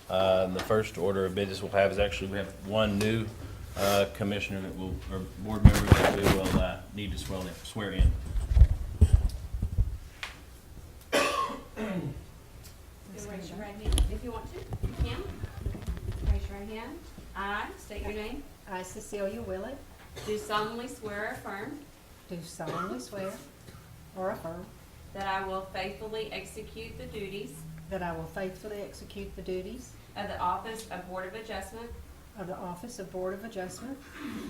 The first order of business we'll have is actually, we have one new commissioner that will, or board member that we will need to swear in. Raise your right hand if you want to. You can. Raise your right hand. I state your name. I, Cecilia Willett, Do solemnly swear or affirm do solemnly swear or affirm that I will faithfully execute the duties that I will faithfully execute the duties of the office of Board of Adjustment, of the Office of Board of Adjustment,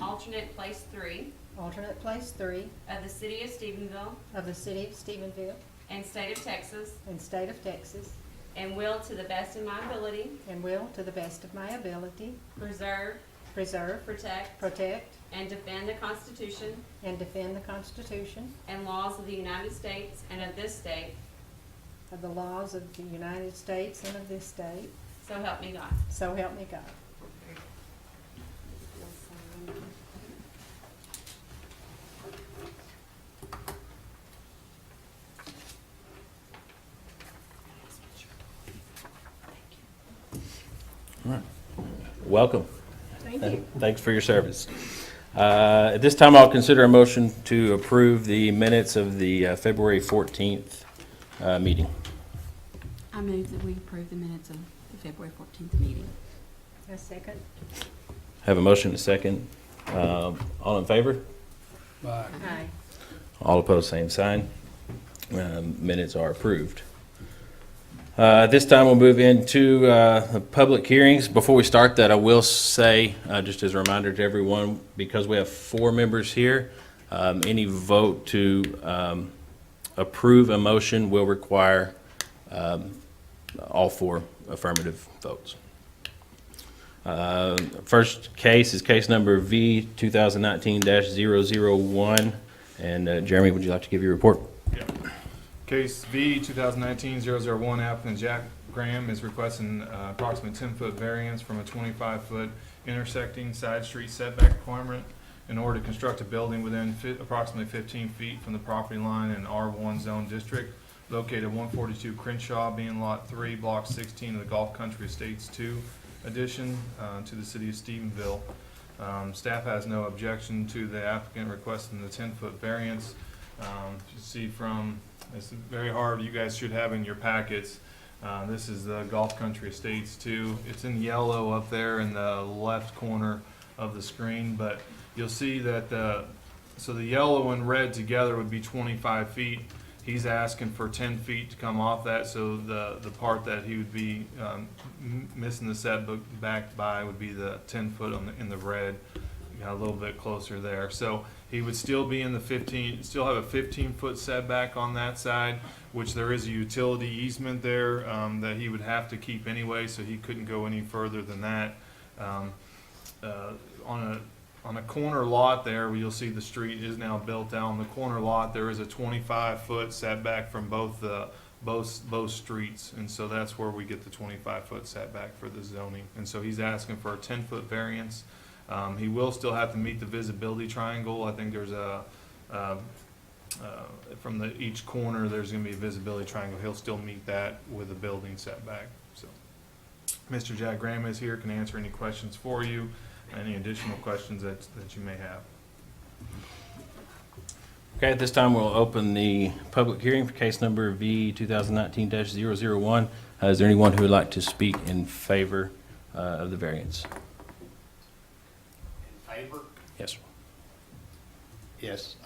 alternate place 3 alternate place 3 of the city of Stephenville of the City of Stephenville and state of Texas, and State of Texas, and will to the best of my ability and will, to the best of my ability, preserve, preserve, protect, protect, and defend the Constitution and defend the Constitution and laws of the United States and of this state, of the laws of the United States and of this state, so help me God. so help me God. Welcome. Thank you. Thanks for your service. At this time, I'll consider a motion to approve the minutes of the February 14th meeting. I move that we approve the minutes of the February 14th meeting. A second. Have a motion, a second. All in favor? Aye. All opposed, same sign. Minutes are approved. At this time, we'll move into the public hearings. Before we start that, I will say, just as a reminder to everyone, because we have 4 members here, any vote to approve a motion will require all 4 affirmative votes. First case is case number V 2019-001. And Jeremy, would you like to give your report? Yeah. Case V 2019-001, applicant Jack Graham is requesting approximately 10-foot variance from a 25-foot intersecting side street setback requirement in order to construct a building within approximately 15 feet from the property line in R1 zone district located at 142 Crenshaw, being Lot 3, Block 16 of the Gulf Country Estates 2 addition to the city of Stephenville. Staff has no objection to the applicant requesting the 10-foot variance. You see from, it's very hard, you guys should have in your packets. This is the Gulf Country Estates 2. It's in yellow up there in the left corner of the screen, but you'll see that so the yellow and red together would be 25 feet. He's asking for 10 feet to come off that, so the part that he would be missing the setback by would be the 10 foot in the red. You got a little bit closer there. So he would still be in the 15, still have a 15-foot setback on that side, which there is a utility easement there that he would have to keep anyway, so he couldn't go any further than that. On a corner lot there, where you'll see the street is now built out. On the corner lot, there is a 25-foot setback from both streets, and so that's where we get the 25-foot setback for the zoning. And so he's asking for a 10-foot variance. He will still have to meet the visibility triangle. I think there's from each corner, there's going to be a visibility triangle. He'll still meet that with a building setback. So, Mr. Jack Graham is here, can answer any questions for you, any additional questions that you may have. Okay, at this time, we'll open the public hearing for case number V 2019-001. Is there anyone who would like to speak in favor of the variance? Favor? Yes, sir. Yes.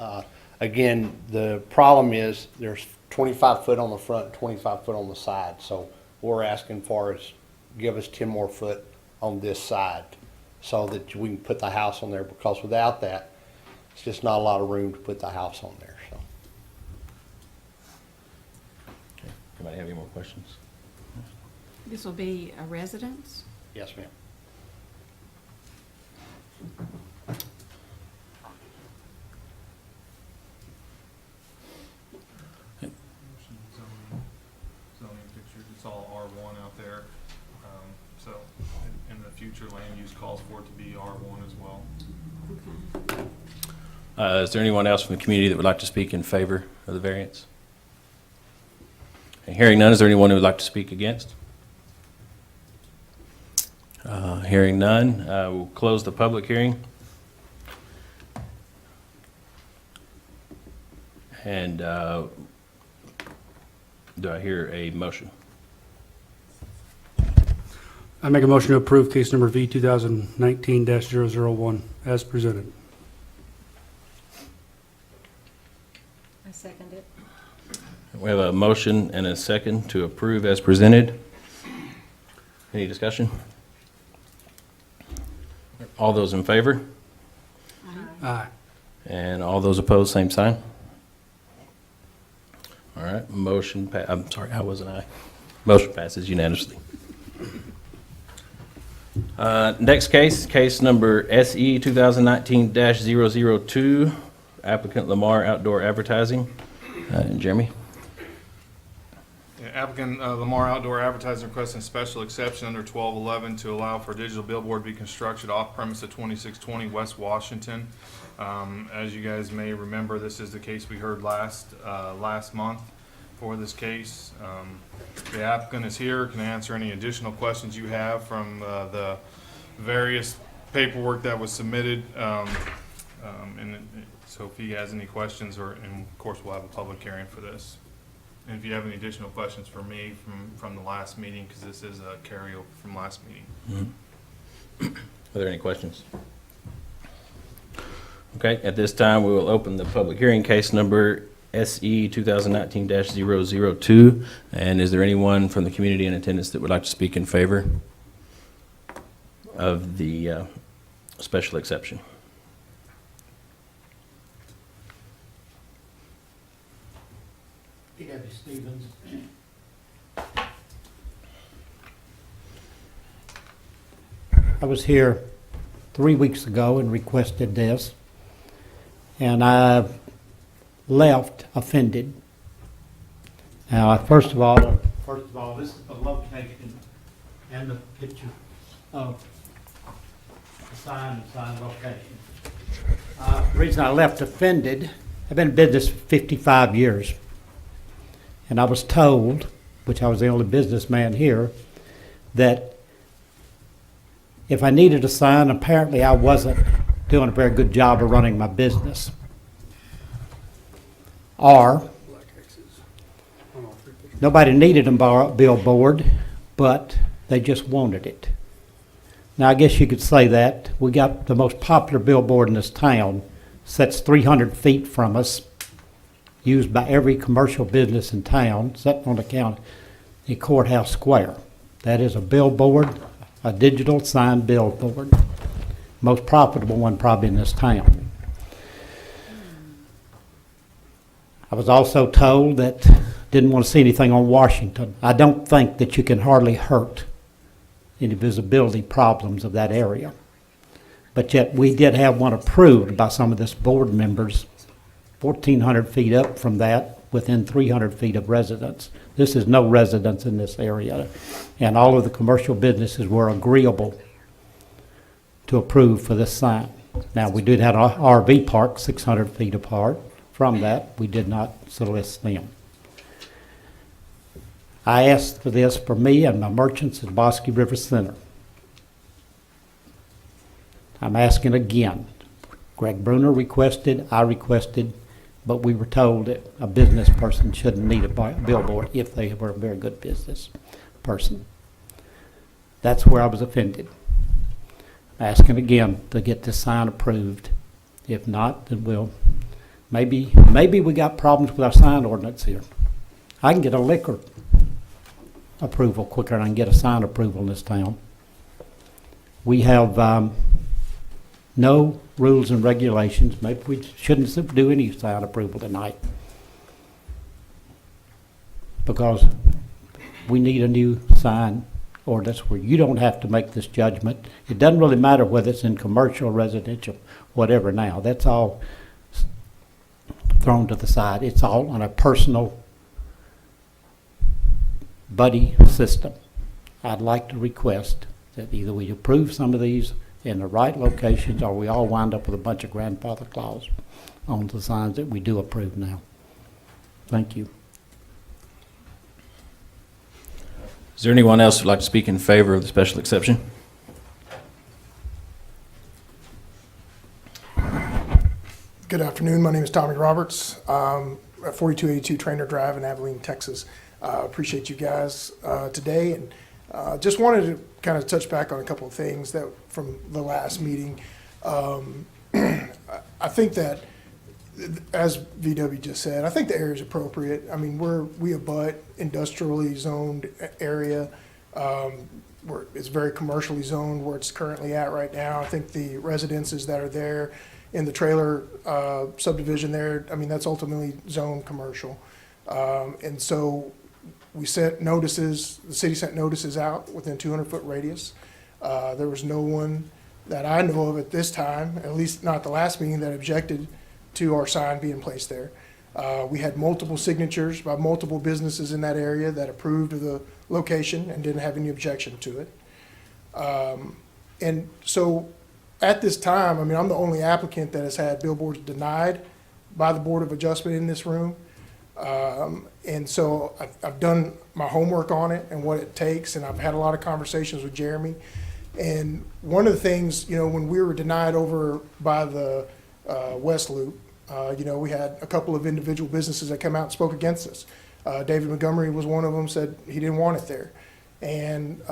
Again, the problem is there's 25 foot on the front, 25 foot on the side. So we're asking for is give us 10 more foot on this side so that we can put the house on there, because without that, it's just not a lot of room to put the house on there. So Okay. Anybody have any more questions? This will be a residence. yes, ma'am. Zoning pictures, it's all R1 out there. So in the future, land use calls for it to be R1 as well. Okay. Is there anyone else from the community that would like to speak in favor of the variance? Okay, hearing none, is there anyone who would like to speak against? Hearing none, we'll close the public hearing. And do I hear a motion? I make a motion to approve case number V 2019-001 as presented. I second it. We have a motion and a second to approve as presented. Any discussion? All those in favor? Aye. And all those opposed, same sign? All right, I'm sorry, how wasn't I? Motion passes unanimously. Next case, case number SE 2019-002, applicant Lamar Outdoor Advertising. Jeremy? Yeah, Applicant Lamar Outdoor Advertising requesting special exception under 1211 to allow for a digital billboard to be constructed off premise at 2620 West Washington. As you guys may remember, this is the case we heard last month for this case. The applicant is here, can answer any additional questions you have from the various paperwork that was submitted. So if he has any questions, and of course we'll have a public hearing for this. And if you have any additional questions for me from the last meeting, because this is a carryover from last meeting. Are there any questions? Okay, at this time, we will open the public hearing, case number SE 2019-002. And is there anyone from the community in attendance that would like to speak in favor of the special exception? P.W. Stevens. I was here 3 weeks ago and requested this, and I left offended. Now, first of all, this is the location and the picture of the sign and sign location. The reason I left offended, I've been in business 55 years. And I was told, which I was the only businessman here, that if I needed a sign, apparently I wasn't doing a very good job of running my business. Or nobody needed a billboard, but they just wanted it. Now, I guess you could say that. We got the most popular billboard in this town, sits 300 feet from us, used by every commercial business in town, sitting on the courthouse square. That is a billboard, a digital sign billboard. Most profitable one probably in this town. I was also told that didn't want to see anything on Washington. I don't think that you can hardly hurt any visibility problems of that area. But yet we did have one approved by some of this board members 1,400 feet up from that, within 300 feet of residents. This is no residence in this area. And all of the commercial businesses were agreeable to approve for this sign. Now, we did have an RV park 600 feet apart from that. We did not solicit them. I asked for this for me and my merchants at Bosque River Center. I'm asking again. Greg Bruner requested, I requested, but we were told that a business person shouldn't need a billboard if they were a very good business person. That's where I was offended. Asking again to get this sign approved. If not, then maybe we got problems with our sign ordinance here. I can get a liquor approval quicker than I can get a sign approval in this town. We have no rules and regulations. Maybe we shouldn't do any sign approval tonight, because we need a new sign ordinance where you don't have to make this judgment. It doesn't really matter whether it's in commercial, residential, whatever now. That's all thrown to the side. It's all on a personal buddy system. I'd like to request that either we approve some of these in the right locations, or we all wind up with a bunch of grandfather clause on the signs that we do approve now. Thank you. Is there anyone else who'd like to speak in favor of the special exception? Good afternoon. My name is Tommy Roberts, at 4282 Trainer Drive in Abilene, Texas. Appreciate you guys today, and just wanted to kind of touch back on a couple of things that from the last meeting. I think that, as VW just said, I think the area is appropriate. I mean, we abut industrially zoned area. It's very commercially zoned where it's currently at right now. I think the residences that are there in the trailer subdivision there, I mean, that's ultimately zoned commercial. And so we sent notices, the city sent notices out within 200-foot radius. There was no one that I know of at this time, at least not the last meeting, that objected to our sign being placed there. We had multiple signatures by multiple businesses in that area that approved of the location and didn't have any objection to it. And so at this time, I mean, I'm the only applicant that has had billboards denied by the Board of Adjustment in this room. And so I've done my homework on it and what it takes, and I've had a lot of conversations with Jeremy. And one of the things, you know, when we were denied over by the West Loop, you know, we had a couple of individual businesses that come out and spoke against us. David Montgomery was one of them, said he didn't want it there. And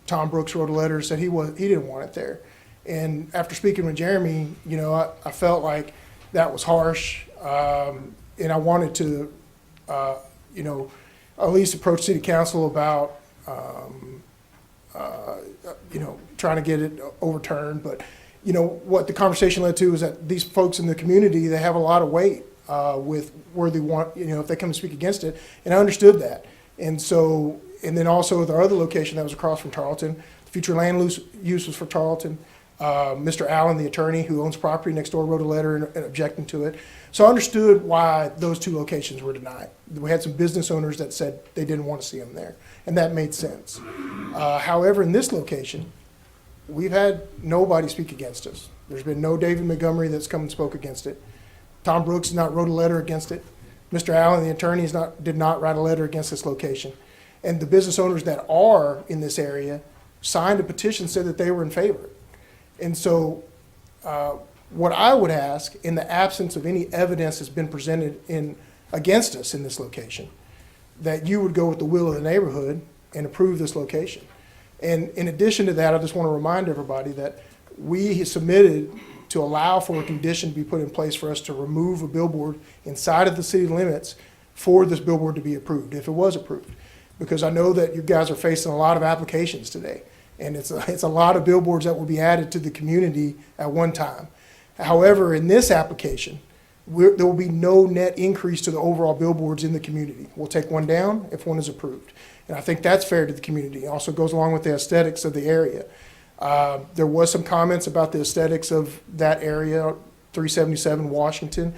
Tom Brooks wrote a letter, said he didn't want it there. And after speaking with Jeremy, you know, I felt like that was harsh, and I wanted to, you know, at least approach City Council about, you know, trying to get it overturned. But, you know, what the conversation led to is that these folks in the community, they have a lot of weight with where they want, you know, if they come to speak against it. And I understood that. And so, and then also the other location that was across from Tarleton, future land use was for Tarleton. Mr. Allen, the attorney who owns property next door, wrote a letter and objecting to it. So I understood why those two locations were denied. We had some business owners that said they didn't want to see them there, and that made sense. However, in this location, we've had nobody speak against us. There's been no David Montgomery that's come and spoke against it. Tom Brooks has not wrote a letter against it. Mr. Allen, the attorney, did not write a letter against this location. And the business owners that are in this area signed a petition, said that they were in favor. And so what I would ask, in the absence of any evidence that's been presented against us in this location, that you would go with the will of the neighborhood and approve this location. And in addition to that, I just want to remind everybody that we submitted to allow for a condition to be put in place for us to remove a billboard inside of the city limits for this billboard to be approved, if it was approved. Because I know that you guys are facing a lot of applications today. And it's a lot of billboards that will be added to the community at one time. However, in this application, there will be no net increase to the overall billboards in the community. We'll take one down if one is approved. And I think that's fair to the community. It also goes along with the aesthetics of the area. There was some comments about the aesthetics of that area, 377 Washington.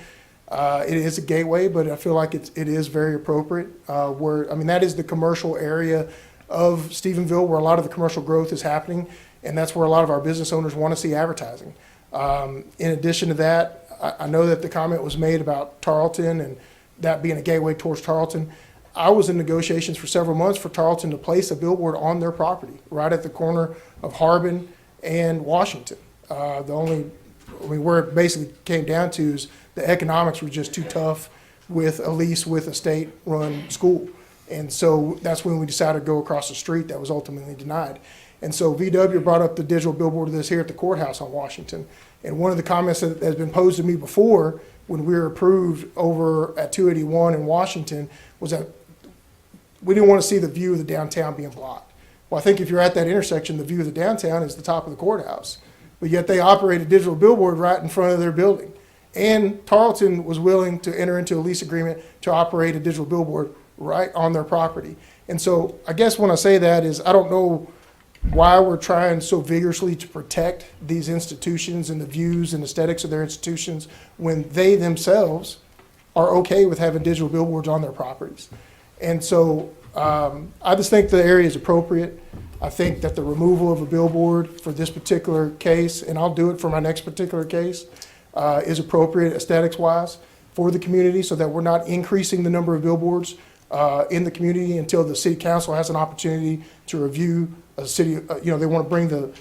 It is a gateway, but I feel like it is very appropriate. That is the commercial area of Stephenville, where a lot of the commercial growth is happening, and that's where a lot of our business owners want to see advertising. In addition to that, I know that the comment was made about Tarleton and that being a gateway towards Tarleton. I was in negotiations for several months for Tarleton to place a billboard on their property, right at the corner of Harbin and Washington. Where it basically came down to is the economics were just too tough with a lease with a state-run school. And so that's when we decided to go across the street. That was ultimately denied. And so VW brought up the digital billboard of this here at the courthouse on Washington. And one of the comments that has been posed to me before when we were approved over at 281 in Washington was that we didn't want to see the view of the downtown being blocked. Well, I think if you're at that intersection, the view of the downtown is the top of the courthouse. But yet they operate a digital billboard right in front of their building. And Tarleton was willing to enter into a lease agreement to operate a digital billboard right on their property. And so I guess when I say that is I don't know why we're trying so vigorously to protect these institutions and the views and aesthetics of their institutions when they themselves are okay with having digital billboards on their properties. And so I just think the area is appropriate. I think that the removal of a billboard for this particular case, and I'll do it for my next particular case, is appropriate aesthetics-wise for the community so that we're not increasing the number of billboards in the community until the city council has an opportunity to review a city, they want to bring the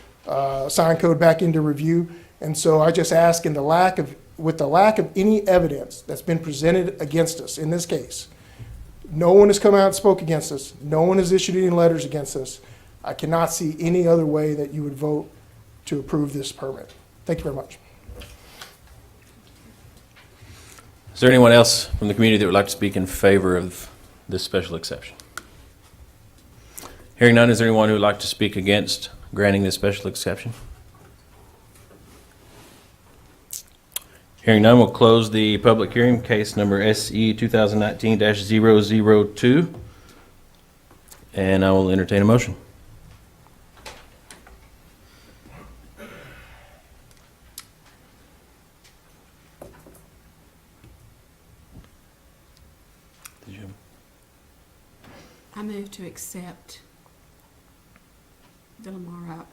sign code back into review. And so I just ask, in the lack of with the lack of any evidence that's been presented against us in this case, no one has come out and spoke against us. No one has issued any letters against us. I cannot see any other way that you would vote to approve this permit. Thank you very much. Is there anyone else from the community that would like to speak in favor of this special exception? Hearing none, is there anyone who would like to speak against granting this special exception? Hearing none, we'll close the public hearing, case number SE 2019-002, and I will entertain a motion. Did you- I move to accept the Lamar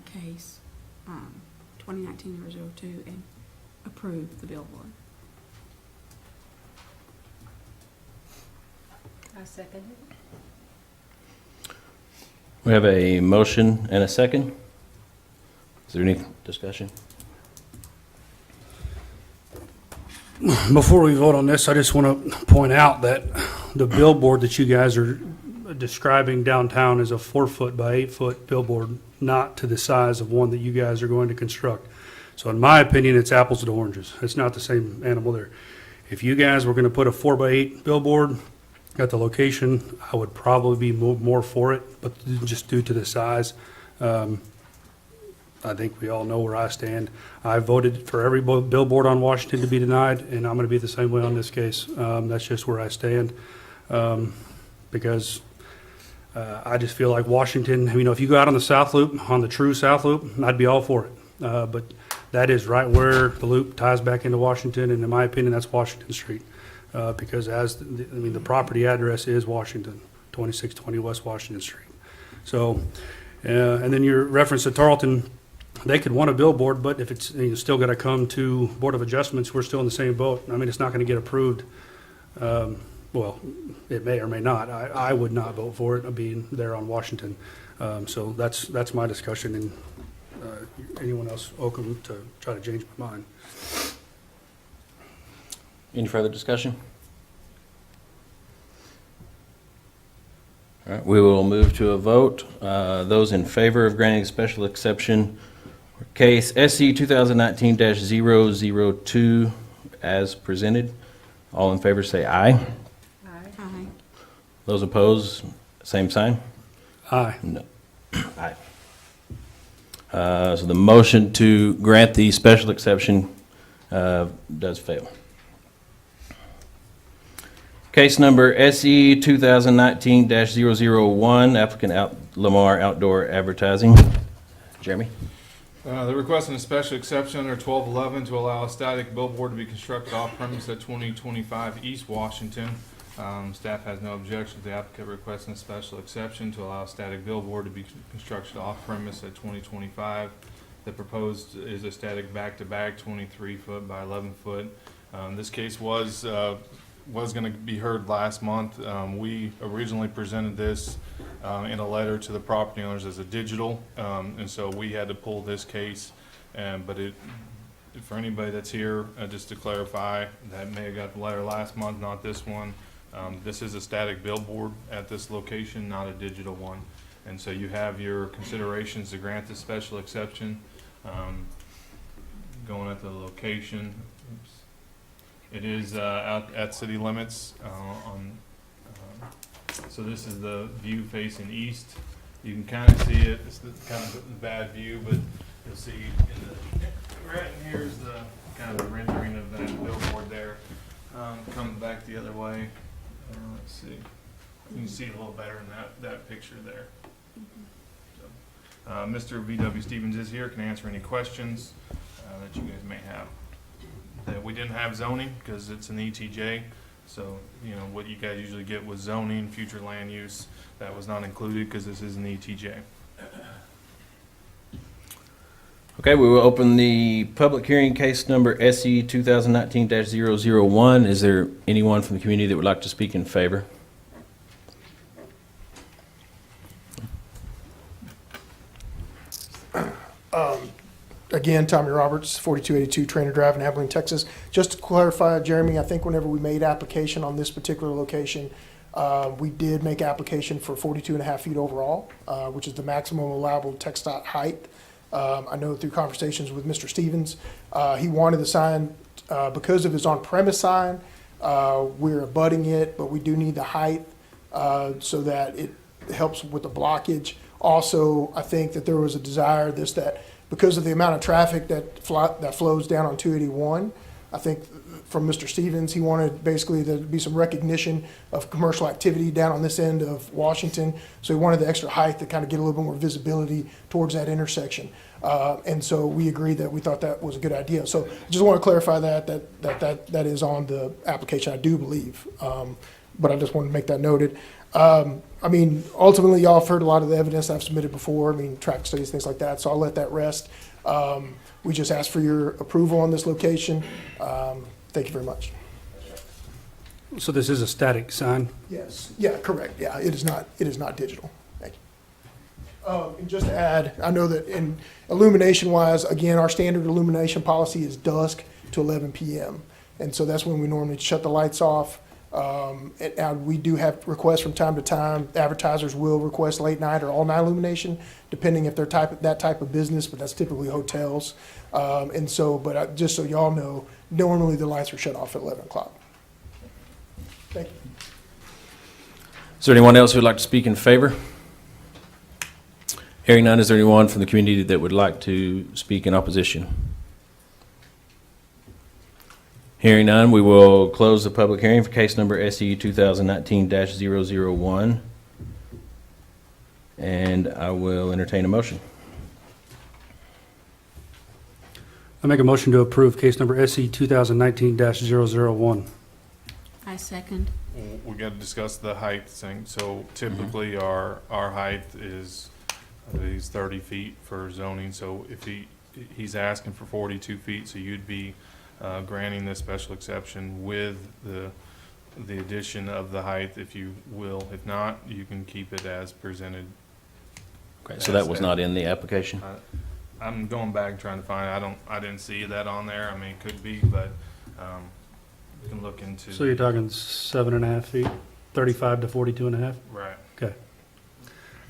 case, 2019-002, and approve the billboard. I second it. We have a motion and a second. Is there any discussion? Before we vote on this, I just want to point out that the billboard that you guys are describing downtown is a 4-foot by 8-foot billboard, not to the size of one that you guys are going to construct. So in my opinion, it's apples and oranges. It's not the same animal there. If you guys were going to put a 4-by-8 billboard at the location, I would probably be more for it, but just due to the size, I think we all know where I stand. I voted for every billboard on Washington to be denied, and I'm going to be the same way on this case. That's just where I stand, because I just feel like Washington, if you go out on the South Loop, on the true South Loop, I'd be all for it. But that is right where the loop ties back into Washington, and in my opinion, that's Washington Street. Because the property address is Washington, 2620 West Washington Street. So, and then your reference to Tarleton, they could want a billboard, but if it's, still got to come to Board of Adjustments, we're still in the same boat. It's not going to get approved. Well, it may or may not. I would not vote for it, being there on Washington. So that's my discussion, and anyone else welcome to try to change my mind. Any further discussion? All right, we will move to a vote. Those in favor of granting a special exception, case SC 2019-002 as presented. All in favor say aye. Aye. Aye. Those opposed, same sign. Aye. No. Aye. So the motion to grant the special exception does fail. Case number SE 2019-001, applicant Lamar Outdoor Advertising. Jeremy? They're requesting a special exception under 1211 to allow a static billboard to be constructed off premise at 2025 East Washington. Staff has no objection to the applicant requesting a special exception to allow a static billboard to be constructed off premise at 2025. The proposed is a static back-to-back 23-foot by 11-foot. This case was going to be heard last month. We originally presented this in a letter to the property owners as a digital, and so we had to pull this case. But for anybody that's here, just to clarify, that may have got the letter last month, not this one. This is a static billboard at this location, not a digital one. And so you have your considerations to grant this special exception. Going at the location. Oops. It is out at city limits. So this is the view facing east. You can kind of see it. It's kind of a bad view, but you'll see right in here is the kind of the rendering of that billboard there. Comes back the other way. Let's see. You can see it a little better in that picture there. So, Mr. V.W. Stevens is here, can answer any questions that you guys may have. We didn't have zoning because it's an ETJ, so what you guys usually get with zoning, future land use, that was not included because this is an ETJ. Okay, we will open the public hearing, case number SE 2019-001. Is there anyone from the community that would like to speak in favor? Again, Tommy Roberts, 4282 Trainer Drive in Abilene, Texas. Just to clarify, Jeremy, I think whenever we made application on this particular location, we did make application for 42 and a half feet overall, which is the maximum allowable TxDOT height. I know through conversations with Mr. Stevens, he wanted the sign, because of his on-premise sign, we're abutting it, but we do need the height so that it helps with the blockage. Also, I think that there was a desire that because of the amount of traffic that flows down on 281, I think from Mr. Stevens, he wanted basically there to be some recognition of commercial activity down on this end of Washington. So he wanted the extra height to kind of get a little bit more visibility towards that intersection. And so we agreed that we thought that was a good idea. So I just want to clarify that is on the application, I do believe. But I just wanted to make that noted. I mean, ultimately, y'all have heard a lot of the evidence I've submitted before. I mean, traffic studies, things like that. So I'll let that rest. We just asked for your approval on this location. Thank you very much. So this is a static sign? Yes. Yeah, correct. Yeah, it is not digital. Thank you. And just to add, I know that in illumination-wise, again, our standard illumination policy is dusk to 11 p.m. And so that's when we normally shut the lights off. And we do have requests from time to time. Advertisers will request late night or all night illumination, depending if they're that type of business, but that's typically hotels. And so, but just so y'all know, normally the lights are shut off at 11 o'clock. Thank you. Is there anyone else who would like to speak in favor? Hearing none, is there anyone from the community that would like to speak in opposition? Hearing none, we will close the public hearing for case number SE 2019-001. And I will entertain a motion. I make a motion to approve case number SE 2019-001. I second. We got to discuss the height thing. So typically our height is, he's 30 feet for zoning. So if he's asking for 42 feet, so you'd be granting this special exception with the addition of the height, if you will. If not, you can keep it as presented. Okay, so that was not in the application? I'm going back and trying to find, I didn't see that on there. I mean, it could be, but we can look into. So you're talking 7.5 feet, 35 to 42.5? Right. Okay.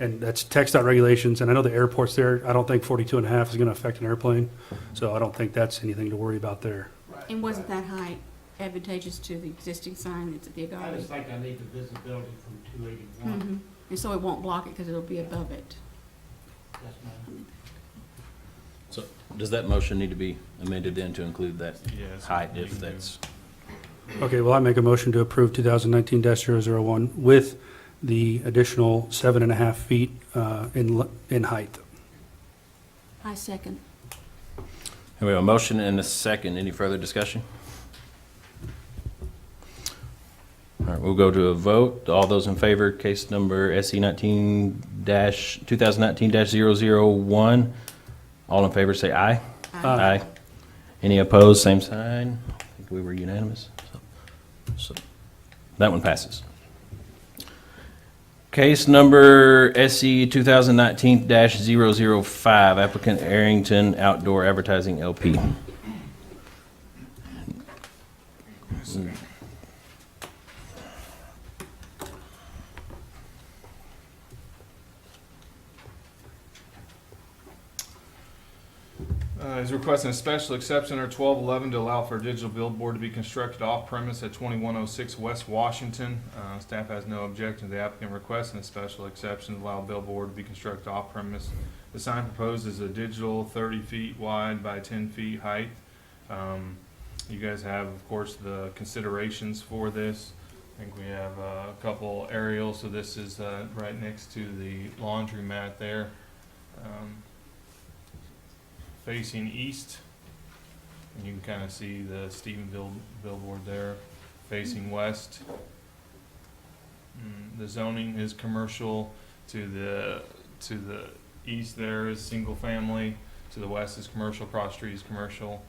And that's TxDOT regulations, and I know the airport's there. I don't think 42.5 is going to affect an airplane, so I don't think that's anything to worry about there. And wasn't that height advantageous to the existing sign that's at the Agave? think I need the visibility from 281. Mhm. And so it won't block it because it'll be above it. So does that motion need to be amended then to include that Yes. height you if can do. that's? Okay, well, I make a motion to approve 2019-001 with the additional 7.5 feet in height. I second. We have a motion and a second. Any further discussion? All right, we'll go to a vote. All those in favor, case number SE 2019-001. All in favor say aye. Aye. Any opposed, same sign. I think we were unanimous. So that one passes. Case number SE 2019-005, applicant Arrington Outdoor Advertising LP. Is requesting a special exception under 1211 to allow for a digital billboard to be constructed off premise at 2106 West Washington. Staff has no objection to the applicant requesting a special exception to allow a billboard to be constructed off premise. The sign proposed is a digital 30 feet wide by 10 feet height. You guys have, of course, the considerations for this. I think we have a couple aerials, so this is right next to the laundromat there. Facing east, and you can kind of see the Stephenville billboard there. Facing west, the zoning is commercial. To the east there is single family. To the west is commercial. Cross street is commercial.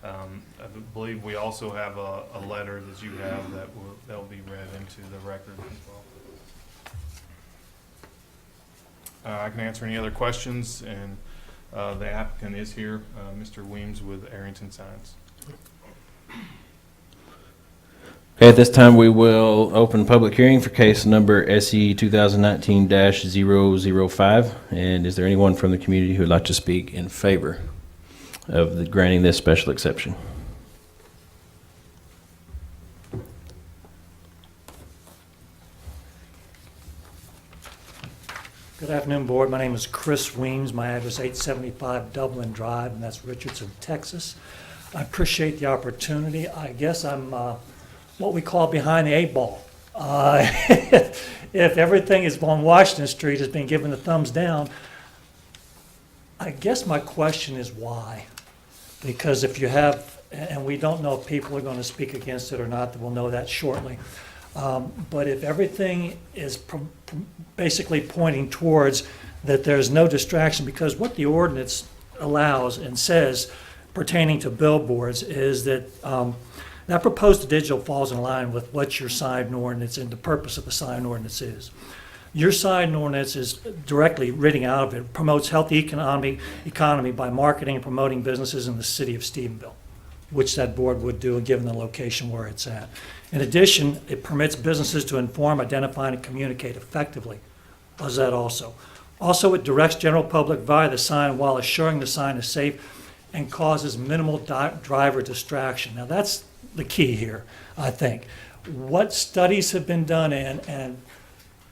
I believe we also have a letter that you have that will be read into the record as well. I can answer any other questions, and The applicant is here, Mr. Weems with Arrington Signs. Okay, at this time, we will open public hearing for case number SE 2019-005. And is there anyone from the community who would like to speak in favor of granting this special exception? Good afternoon, Board. My name is Chris Weems. My address 875 Dublin Drive, and that's Richardson, Texas. I appreciate the opportunity. I guess I'm what we call behind the eight ball. If everything is on Washington Street has been given the thumbs down, I guess my question is why? Because if you have, and we don't know if people are going to speak against it or not, we'll know that shortly. But if everything is basically pointing towards that there's no distraction, because what the ordinance allows and says pertaining to billboards is that that proposed digital falls in line with what your sign ordinance and the purpose of the sign ordinance is. Your sign ordinance is directly reading out of it, promotes healthy economy by marketing and promoting businesses in the city of Stephenville, which that board would do given the location where it's at. In addition, it permits businesses to inform, identify, and communicate effectively. Does that also? Also, it directs general public via the sign while assuring the sign is safe and causes minimal driver distraction. Now, that's the key here, I think. What studies have been done, and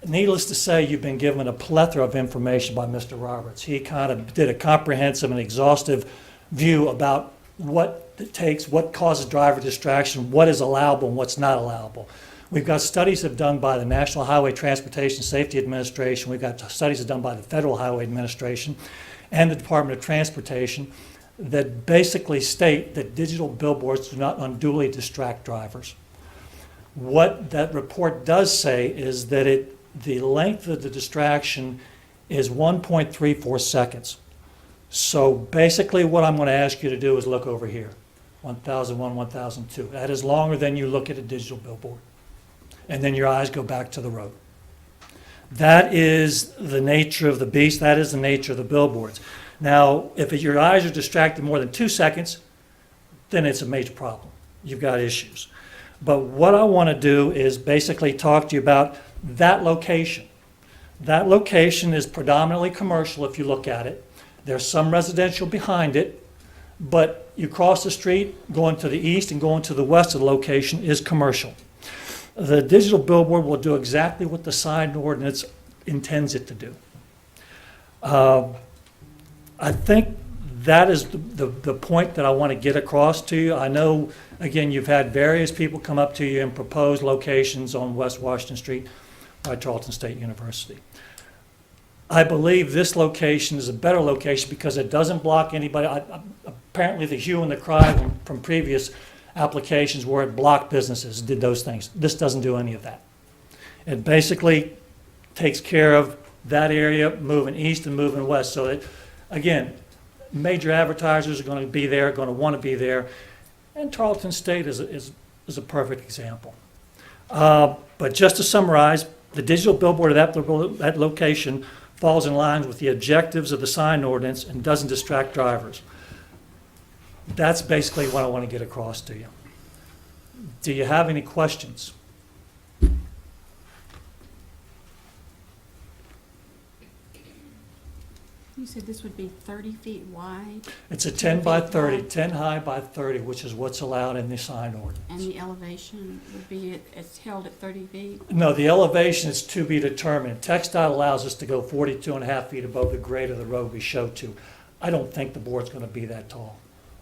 needless to say, you've been given a plethora of information by Mr. Roberts. He kind of did a comprehensive and exhaustive view about what it takes, what causes driver distraction, what is allowable and what's not allowable. We've got studies have done by the National Highway Transportation Safety Administration. We've got studies have done by the Federal Highway Administration and the Department of Transportation that basically state that digital billboards do not unduly distract drivers. What that report does say is that the length of the distraction is 1.34 seconds. So basically what I'm going to ask you to do is look over here, 1001, 1002. That is longer than you look at a digital billboard. And then your eyes go back to the road. That is the nature of the beast. That is the nature of the billboards. Now, if your eyes are distracted more than 2 seconds, then it's a major problem. You've got issues. But what I want to do is basically talk to you about that location. That location is predominantly commercial if you look at it. There's some residential behind it, but you cross the street, going to the east and going to the west of the location is commercial. The digital billboard will do exactly what the sign ordinance intends it to do. I think that is the point that I want to get across to you. I know, again, you've had various people come up to you and propose locations on West Washington Street by Tarleton State University. I believe this location is a better location because it doesn't block anybody. Apparently the hue and the cry from previous applications where it blocked businesses did those things. This doesn't do any of that. It basically takes care of that area moving east and moving west. So that, again, major advertisers are going to be there, going to want to be there, and Tarleton State is a perfect example. But just to summarize, the digital billboard at that location falls in line with the objectives of the sign ordinance and doesn't distract drivers. That's basically what I want to get across to you. Do you have any questions? You said this would be 30 feet wide, It's a 10 by 30, 10 high by 30, which is what's allowed in the sign ordinance. and the elevation would be, it's held at 30 feet? No, the elevation is to be determined. TxDOT allows us to go 42.5 feet above the grade of the road we show to. I don't think the board's going to be that tall.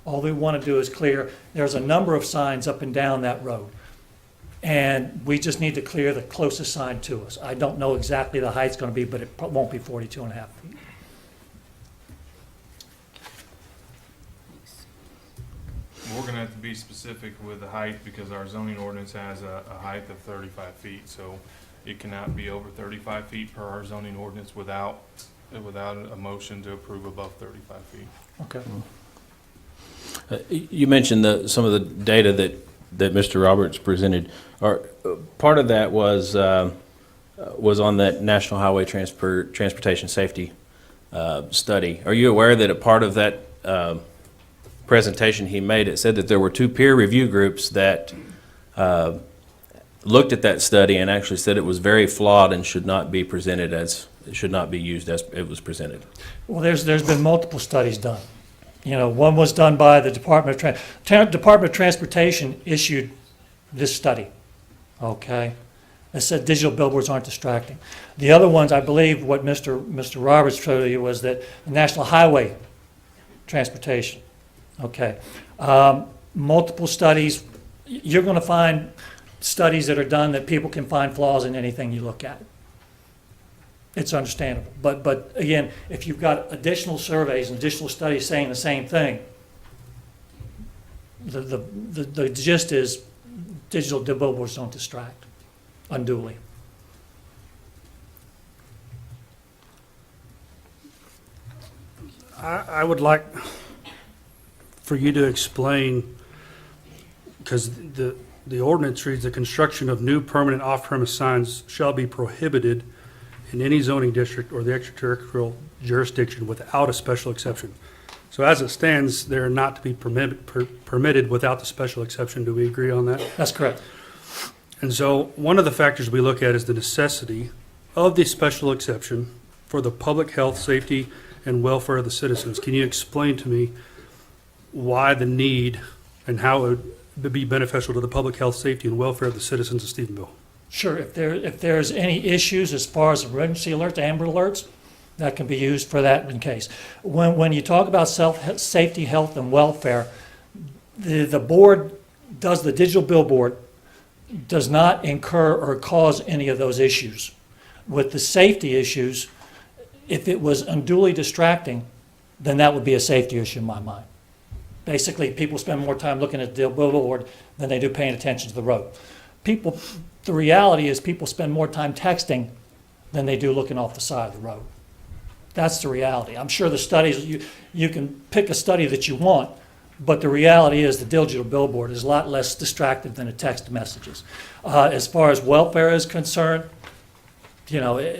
All we want to do is clear, there's a number of signs up and down that road. And we just need to clear the closest sign to us. I don't know exactly the height's going to be, but it won't be 42.5 feet. We're gonna have to be specific with the height because our zoning ordinance has a height of 35 feet, so it cannot be over 35 feet per our zoning ordinance without a motion to approve above 35 feet. Okay. You mentioned some of the data that Mr. Roberts presented. Part of that was on that National Highway Transportation Safety study. Are you aware that a part of that presentation he made, it said that there were 2 peer review groups that looked at that study and actually said it was very flawed and should not be presented as, it should not be used as it was presented? Well, there's been multiple studies done. You know, one was done by the Department of Transportation issued this study, okay? It said digital billboards aren't distracting. The other ones, I believe what Mr. Roberts showed you was that the National Highway Transportation, okay? Multiple studies, you're gonna find studies that are done that people can find flaws in anything you look at. It's understandable. But again, if you've got additional surveys and additional studies saying the same thing, the gist is digital billboards don't distract unduly. I would like for you to explain, because the ordinance reads, the construction of new permanent off-premise signs shall be prohibited in any zoning district or the extraterritorial jurisdiction without a special exception. So as it stands, they're not to be permitted without the special exception. Do we agree on that? That's correct. And so one of the factors we look at is the necessity of the special exception for the public health, safety, and welfare of the citizens. Can you explain to me why the need and how it would be beneficial to the public health, safety, and welfare of the citizens of Stephenville? Sure, if there's any issues as far as emergency alerts, Amber Alerts, that can be used for that in case. When you talk about safety, health, and welfare, the board does, the digital billboard does not incur or cause any of those issues. With the safety issues, if it was unduly distracting, then that would be a safety issue in my mind. Basically, people spend more time looking at the billboard than they do paying attention to the road. The reality is people spend more time texting than they do looking off the side of the road. That's the reality. I'm sure the studies, you can pick a study that you want, but the reality is the digital billboard is a lot less distracted than the text messages. As far as welfare is concerned, you know,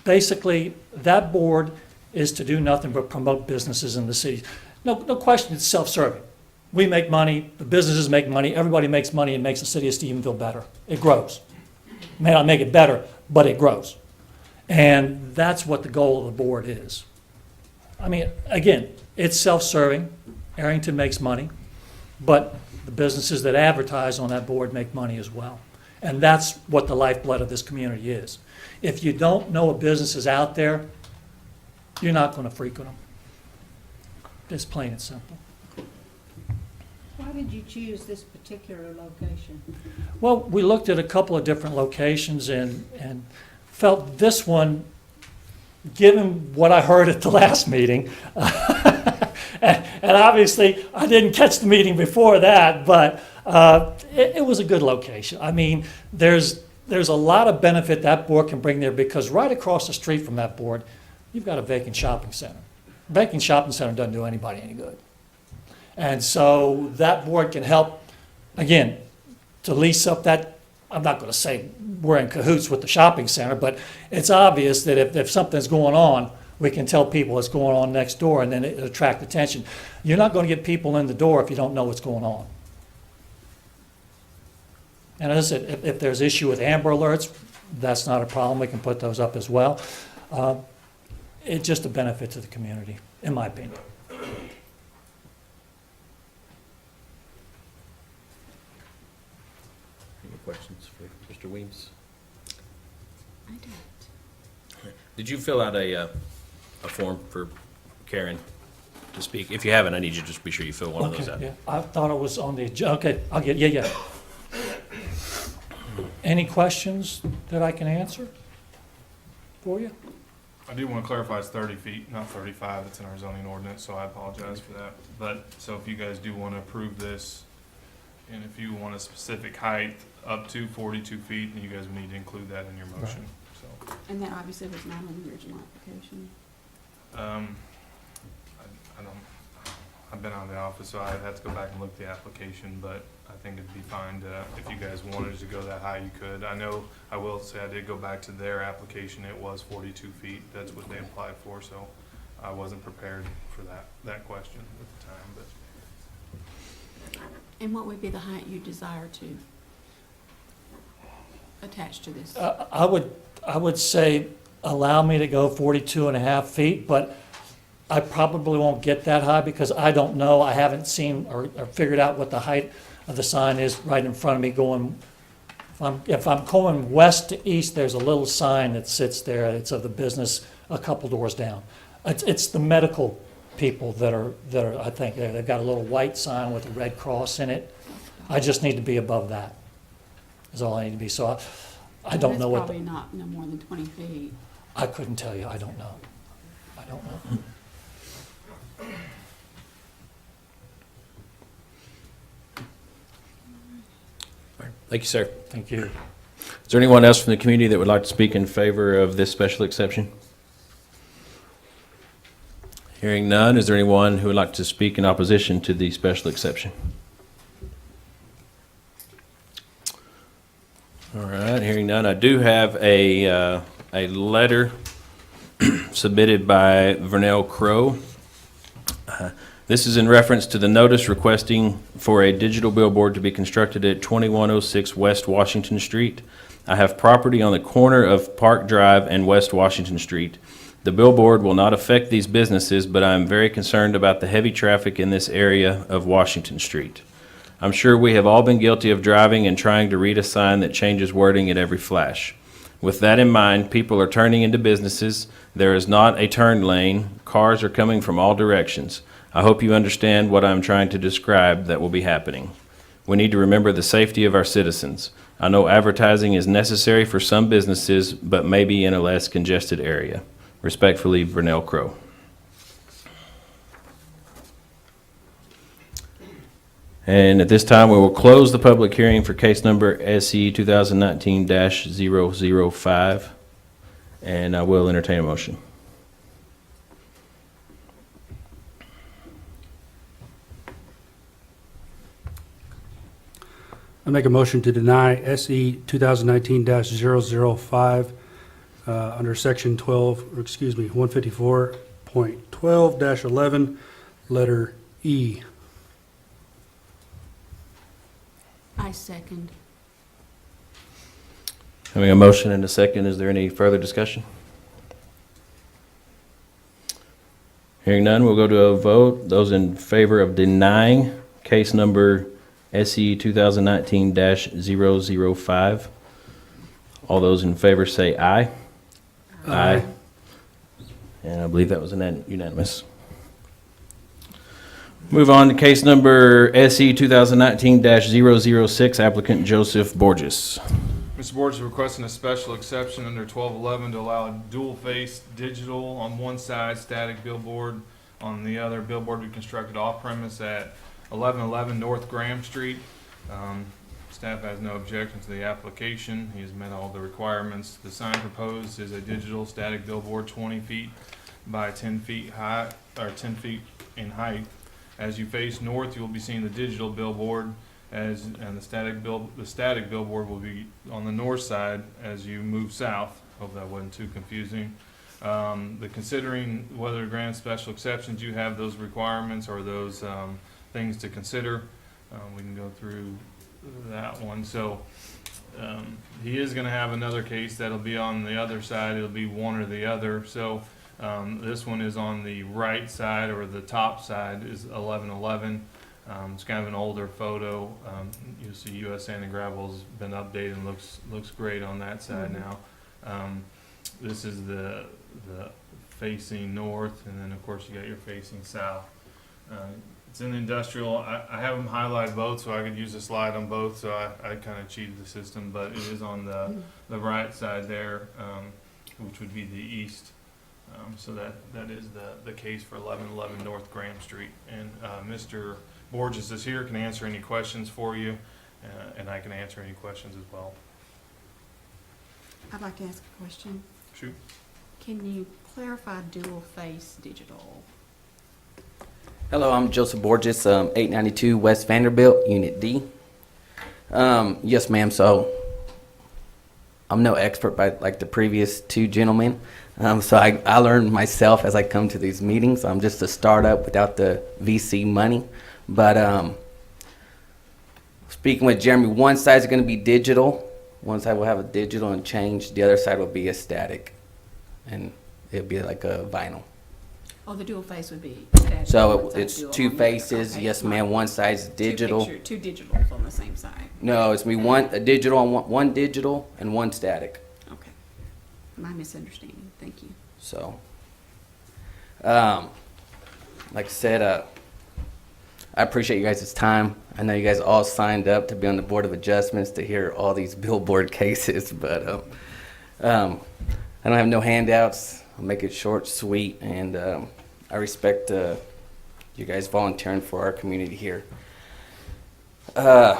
basically that board is to do nothing but promote businesses in the city. No question, it's self-serving. We make money, the businesses make money, everybody makes money and makes the city of Stephenville better. It grows. May not make it better, but it grows. And that's what the goal of the board is. I mean, again, it's self-serving. Arrington makes money, but the businesses that advertise on that board make money as well. And that's what the lifeblood of this community is. If you don't know a business is out there, you're not going to frequent them. It's plain and simple. Why did you choose this particular location? Well, we looked at a couple of different locations and felt this one, given what I heard at the last meeting, and obviously I didn't catch the meeting before that, but it was a good location. I mean, there's a lot of benefit that board can bring there because right across the street from that board, you've got a vacant shopping center. A vacant shopping center doesn't do anybody any good. And so that board can help, again, to lease up that, I'm not going to say we're in cahoots with the shopping center, but it's obvious that if something's going on, we can tell people what's going on next door and then it attract attention. You're not going to get people in the door if you don't know what's going on. And as I said, if there's issue with Amber Alerts, that's not a problem. We can put those up as well. It's just a benefit to the community, in my opinion. Any questions for Mr. Weems? I don't. Did you fill out a form for Karen to speak? If you haven't, I need you to just be sure you fill one of those out. Okay, yeah, I thought it was on the agenda. Okay, I'll get, yeah. Any questions that I can answer for you? I do want to clarify it's 30 feet, not 35. It's in our zoning ordinance, so I apologize for that. But, so if you guys do want to approve this, and if you want a specific height up to 42 feet, then you guys would need to include that in your motion, so. And that obviously was not on the original application. I I've been out of the office, so I'd have to go back and look at the application, but I think it'd be fine to, if you guys wanted to go that high, you could. I know, I will say, I did go back to their application, it was 42 feet, that's what they applied for, so I wasn't prepared for that question at the time, but. And what would be the height you desire to attach to this? I would say, allow me to go 42 and a half feet, but I probably won't get that high because I don't know, I haven't seen or figured out what the height of the sign is right in front of me going, if I'm going west to east, there's a little sign that sits there, it's of the business a couple doors down. It's the medical people that are, I think, they've got a little white sign with a red cross in it. I just need to be above that, is all I need to be, so I don't know what, That's probably not no more than 20 feet. I couldn't tell you, I don't know. Thank you, sir. Thank you. Is there anyone else from the community that would like to speak in favor of this special exception? Hearing none, is there anyone who would like to speak in opposition to the special exception? All right, hearing none, I do have a letter submitted by Vernell Crow. This is in reference to the notice requesting for a digital billboard to be constructed at 2106 West Washington Street. I have property on the corner of Park Drive and West Washington Street. The billboard will not affect these businesses, but I am very concerned about the heavy traffic in this area of Washington Street. I'm sure we have all been guilty of driving and trying to read a sign that changes wording at every flash. With that in mind, people are turning into businesses. There is not a turn lane. Cars are coming from all directions. I hope you understand what I'm trying to describe that will be happening. We need to remember the safety of our citizens. I know advertising is necessary for some businesses, but maybe in a less congested area. Respectfully, Vernell Crow. And at this time, we will close the public hearing for case number SE 2019-005, and I will entertain a motion. I make a motion to deny SE 2019-005 under section 154.12-11, letter E. I second. Having a motion and a second, is there any further discussion? Hearing none, we'll go to a vote. Those in favor of denying case number SE 2019-005. All those in favor say aye. Aye. And I believe that was unanimous. Move on to case number SE 2019-006, applicant Joseph Borges. Mr. Borges is requesting a special exception under 1211 to allow a dual-face digital on one side, static billboard on the other. Billboard to be constructed off-premise at 1111 North Graham Street. Staff has no objection to the application. He has met all the requirements. The sign proposed is a digital static billboard 20 feet by 10 feet high, or 10 feet in height. As you face north, you'll be seeing the digital billboard, and the static billboard will be on the north side as you move south. Hope that wasn't too confusing. Considering whether to grant special exceptions, you have those requirements or those things to consider. We can go through that one. So he is going to have another case that'll be on the other side. It'll be one or the other. So this one is on the right side, or the top side is 1111. It's kind of an older photo. You'll see US Sand and Gravel's been updated and looks great on that side now. This is the facing north, and then of course you got your facing south. It's in industrial. I have them highlighted both, so I could use a slide on both. So I kind of cheated the system, but it is on the right side there, which would be the east. So that is the case for 1111 North Graham Street. And Mr. Borges is here, can answer any questions for you, and I can answer any questions as well. I'd like to ask a question. Shoot. Can you clarify dual face digital? Hello, I'm Joseph Borges, 892 West Vanderbilt, Unit D. Yes, ma'am, so I'm no expert by like the previous two gentlemen. So I learn myself as I come to these meetings. I'm just a startup without the VC money. But speaking with Jeremy, one side is going to be digital. One side will have a digital and change. The other side will be a static. And it'll be like a vinyl. Oh, the dual face would be static. So one side it's dual two on the other. faces. Okay, Yes, not ma'am. One side's digital. Two digitals on the same side. No, it's me a digital on one digital and one static. Okay. My misunderstanding. Thank you. So, like I said, I appreciate you guys' time. I know you guys all signed up to be on the Board of Adjustments to hear all these billboard cases, but I don't have no handouts. I'll make it short, sweet, and I respect you guys volunteering for our community here. You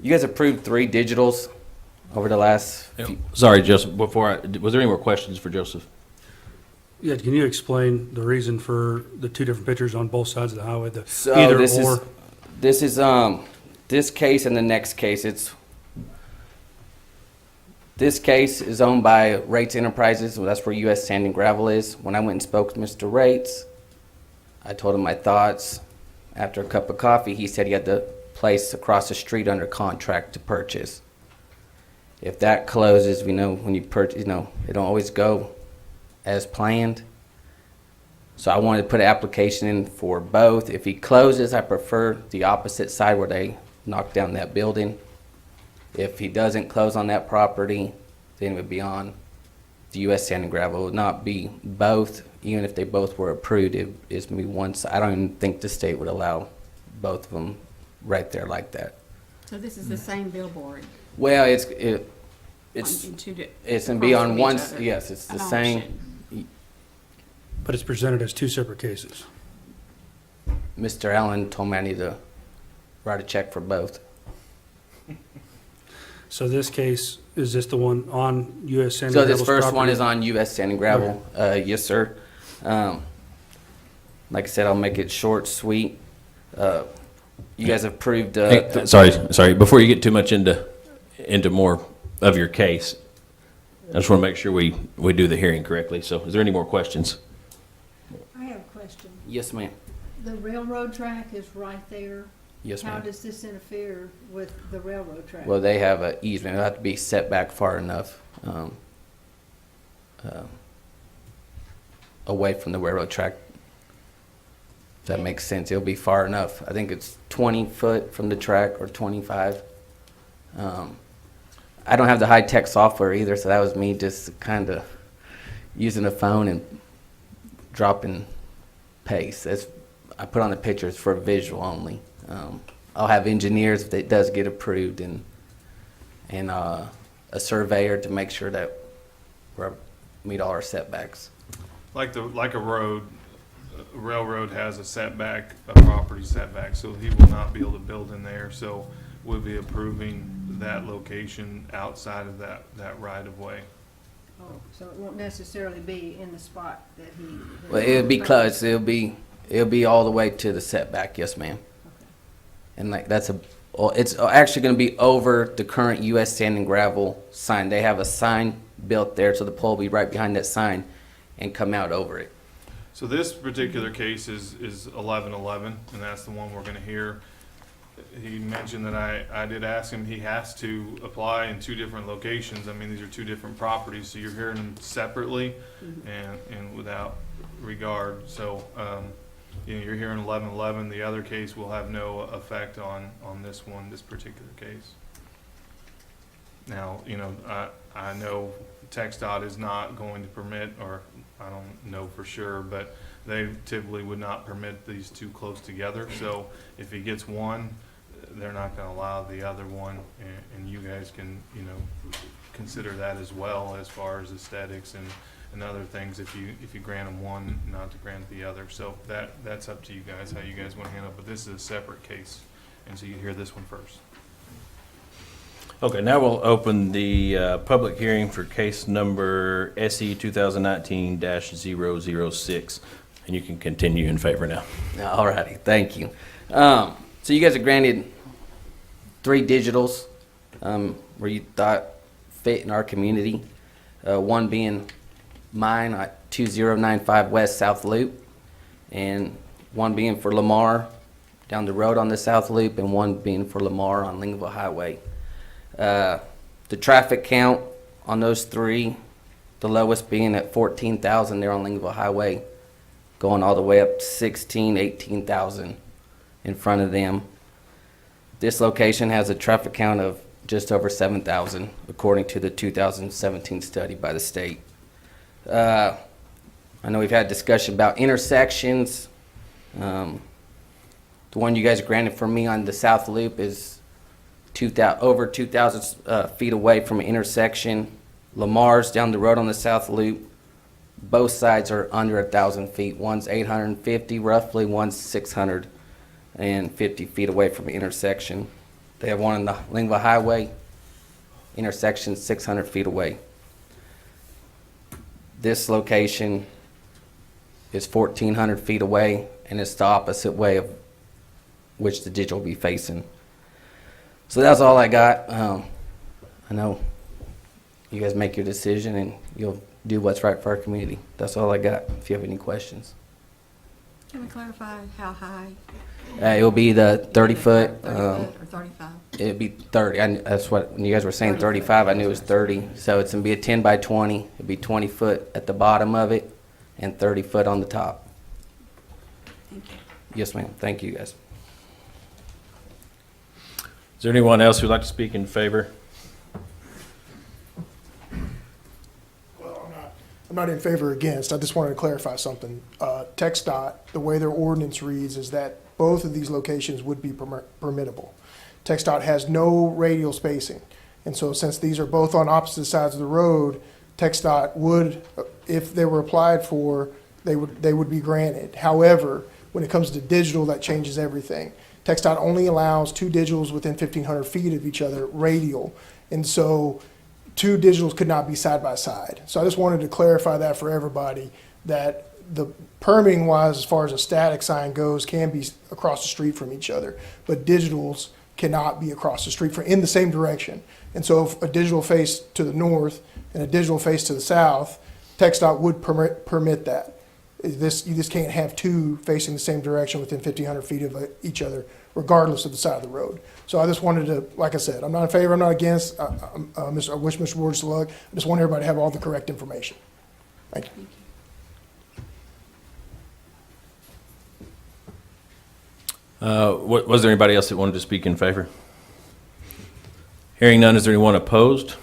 guys approved 3 digitals over the last few. Sorry, Joseph, was there any more questions for Joseph? Yeah, can you explain the reason for the 2 different pictures on both sides of the highway? The So either this or. is this case and the next case. This case is owned by Rates Enterprises. Well, that's where U.S. Sand and Gravel is. When I went and spoke to Mr. Rates, I told him my thoughts. After a cup of coffee, he said he had the place across the street under contract to purchase. If that closes, we know when you purchase, it don't always go as planned. So I wanted to put an application in for both. If he closes, I prefer the opposite side where they knock down that building. If he doesn't close on that property, then it would be on the U.S. Sand and Gravel. It would not be both. Even if they both were approved, it's going to be one side. I don't even think the state would allow both of them right there like that. So this is the same billboard. Well, it's in two it's going to be across on from one. each other. Yes, it's the An same. option. But it's presented as 2 separate cases. Mr. Allen told me I need to write a check for both. So this case, is this the one on U.S. Sand and So this Gravel's first one property? is on U.S. Sand and Gravel. Yes, sir. Like I said, I'll make it short, sweet. You guys approved. Hey, sorry. Before you get too much into more of your case, I just want to make sure we do the hearing correctly. So is there any more questions? I have a question. Yes, ma'am. The railroad track is right there. Yes, How ma'am. does this interfere with the railroad track? Well, they have an easement. It'll have to be set back far enough away from the railroad track. If that makes sense. It'll be far enough. I think it's 20 foot from the track or 25. I don't have the high-tech software either, so that was me just kind of using a phone and dropping paste. I put on the pictures for visual only. I'll have engineers if it does get approved and a surveyor to make sure that we meet all our setbacks. Like a road, a railroad has a setback, a property setback, so he will not be able to build in there. So we'll be approving that location outside of that right of way. Oh, so it won't necessarily be in the spot that he. Well, it'll be close. It'll be all the way to the setback. Yes, ma'am. And like it's actually going to be over the current U.S. Sand and Gravel sign. They have a sign built there, so the pole will be right behind that sign and come out over it. So this particular case is 1111, and that's the one we're going to hear. He mentioned that I did ask him, he has to apply in 2 different locations. I mean, these are 2 different properties, so you're hearing them separately and without regard. So, you're hearing 1111. The other case will have no effect on this one, this particular case. Now, I know TxDOT is not going to permit, or I don't know for sure, but they typically would not permit these 2 close together. So if he gets one, they're not going to allow the other one, and you guys can, consider that as well as far as aesthetics and other things. If you grant them one, not to grant the other. So that's up to you guys, how you guys want to handle it. But this is a separate case, and so you hear this one first. Okay, now we'll open the public hearing for case number SE 2019-006. And you can continue in favor now. All righty, thank you. So you guys are granted 3 digitals where you thought fit in our community. One being mine at 2095 West South Loop, and one being for Lamar down the road on the South Loop, and one being for Lamar on Lincolnville Highway. The traffic count on those 3, the lowest being at 14,000 there on Lincolnville Highway, going all the way up to 16, 18,000 in front of them. This location has a traffic count of just over 7,000, according to the 2017 study by the state. I know we've had discussion about intersections. The one you guys granted for me on the South Loop is over 2,000 feet away from an intersection. Lamar's down the road on the South Loop. Both sides are under 1,000 feet. One's 850 roughly, one's 650 feet away from the intersection. They have one on the Lincolnville Highway, intersection 600 feet away. This location is 1,400 feet away, and it's the opposite way of which the digital will be facing. So that's all I got. I know you guys make your decision, and you'll do what's right for our community. That's all I got. If you have any questions. Can we clarify how high? It will be the 30-foot. 30 foot or 35? It'd be 30. That's what, when you guys were saying 35, I knew it was 30. So it's going to be a 10 by 20. It'd be 20 foot at the bottom of it and 30 foot on the top. Thank you. Yes, ma'am. Thank you, guys. Is there anyone else who'd like to speak in favor? I'm not in favor or against. I just wanted to clarify something. TxDOT, the way their ordinance reads is that both of these locations would be permittable. TxDOT has no radial spacing. And so since these are both on opposite sides of the road, TxDOT would, if they were applied for, they would be granted. However, when it comes to digital, that changes everything. TxDOT only allows 2 digitals within 1,500 feet of each other radial. And so 2 digitals could not be side by side. So I just wanted to clarify that for everybody, that the permitting wise, as far as a static sign goes, can be across the street from each other, but digitals cannot be across the street in the same direction. And so if a digital face to the north and a digital face to the south, TxDOT would permit that. You just can't have 2 facing the same direction within 1,500 feet of each other, regardless of the side of the road. So I just wanted to, like I said, I'm not in favor, I'm not against. I wish Mr. Ward luck. I just want everybody to have all the correct information. Thank you. Was there anybody else that wanted to speak in favor? Hearing none, is there anyone opposed?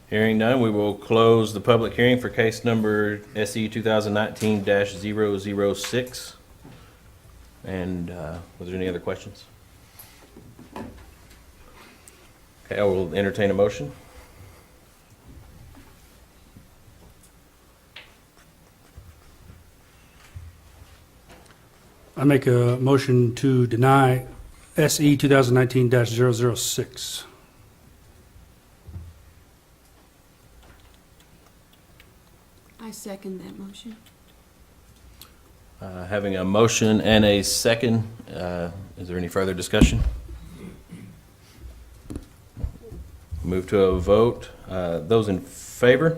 Hearing none, we will close the public hearing for case number SE 2019-006. And was there any other questions? Okay, I will entertain a motion. I make a motion to deny SE 2019-006. I second that motion. Having a motion and a second, is there any further discussion? Move to a vote. Those in favor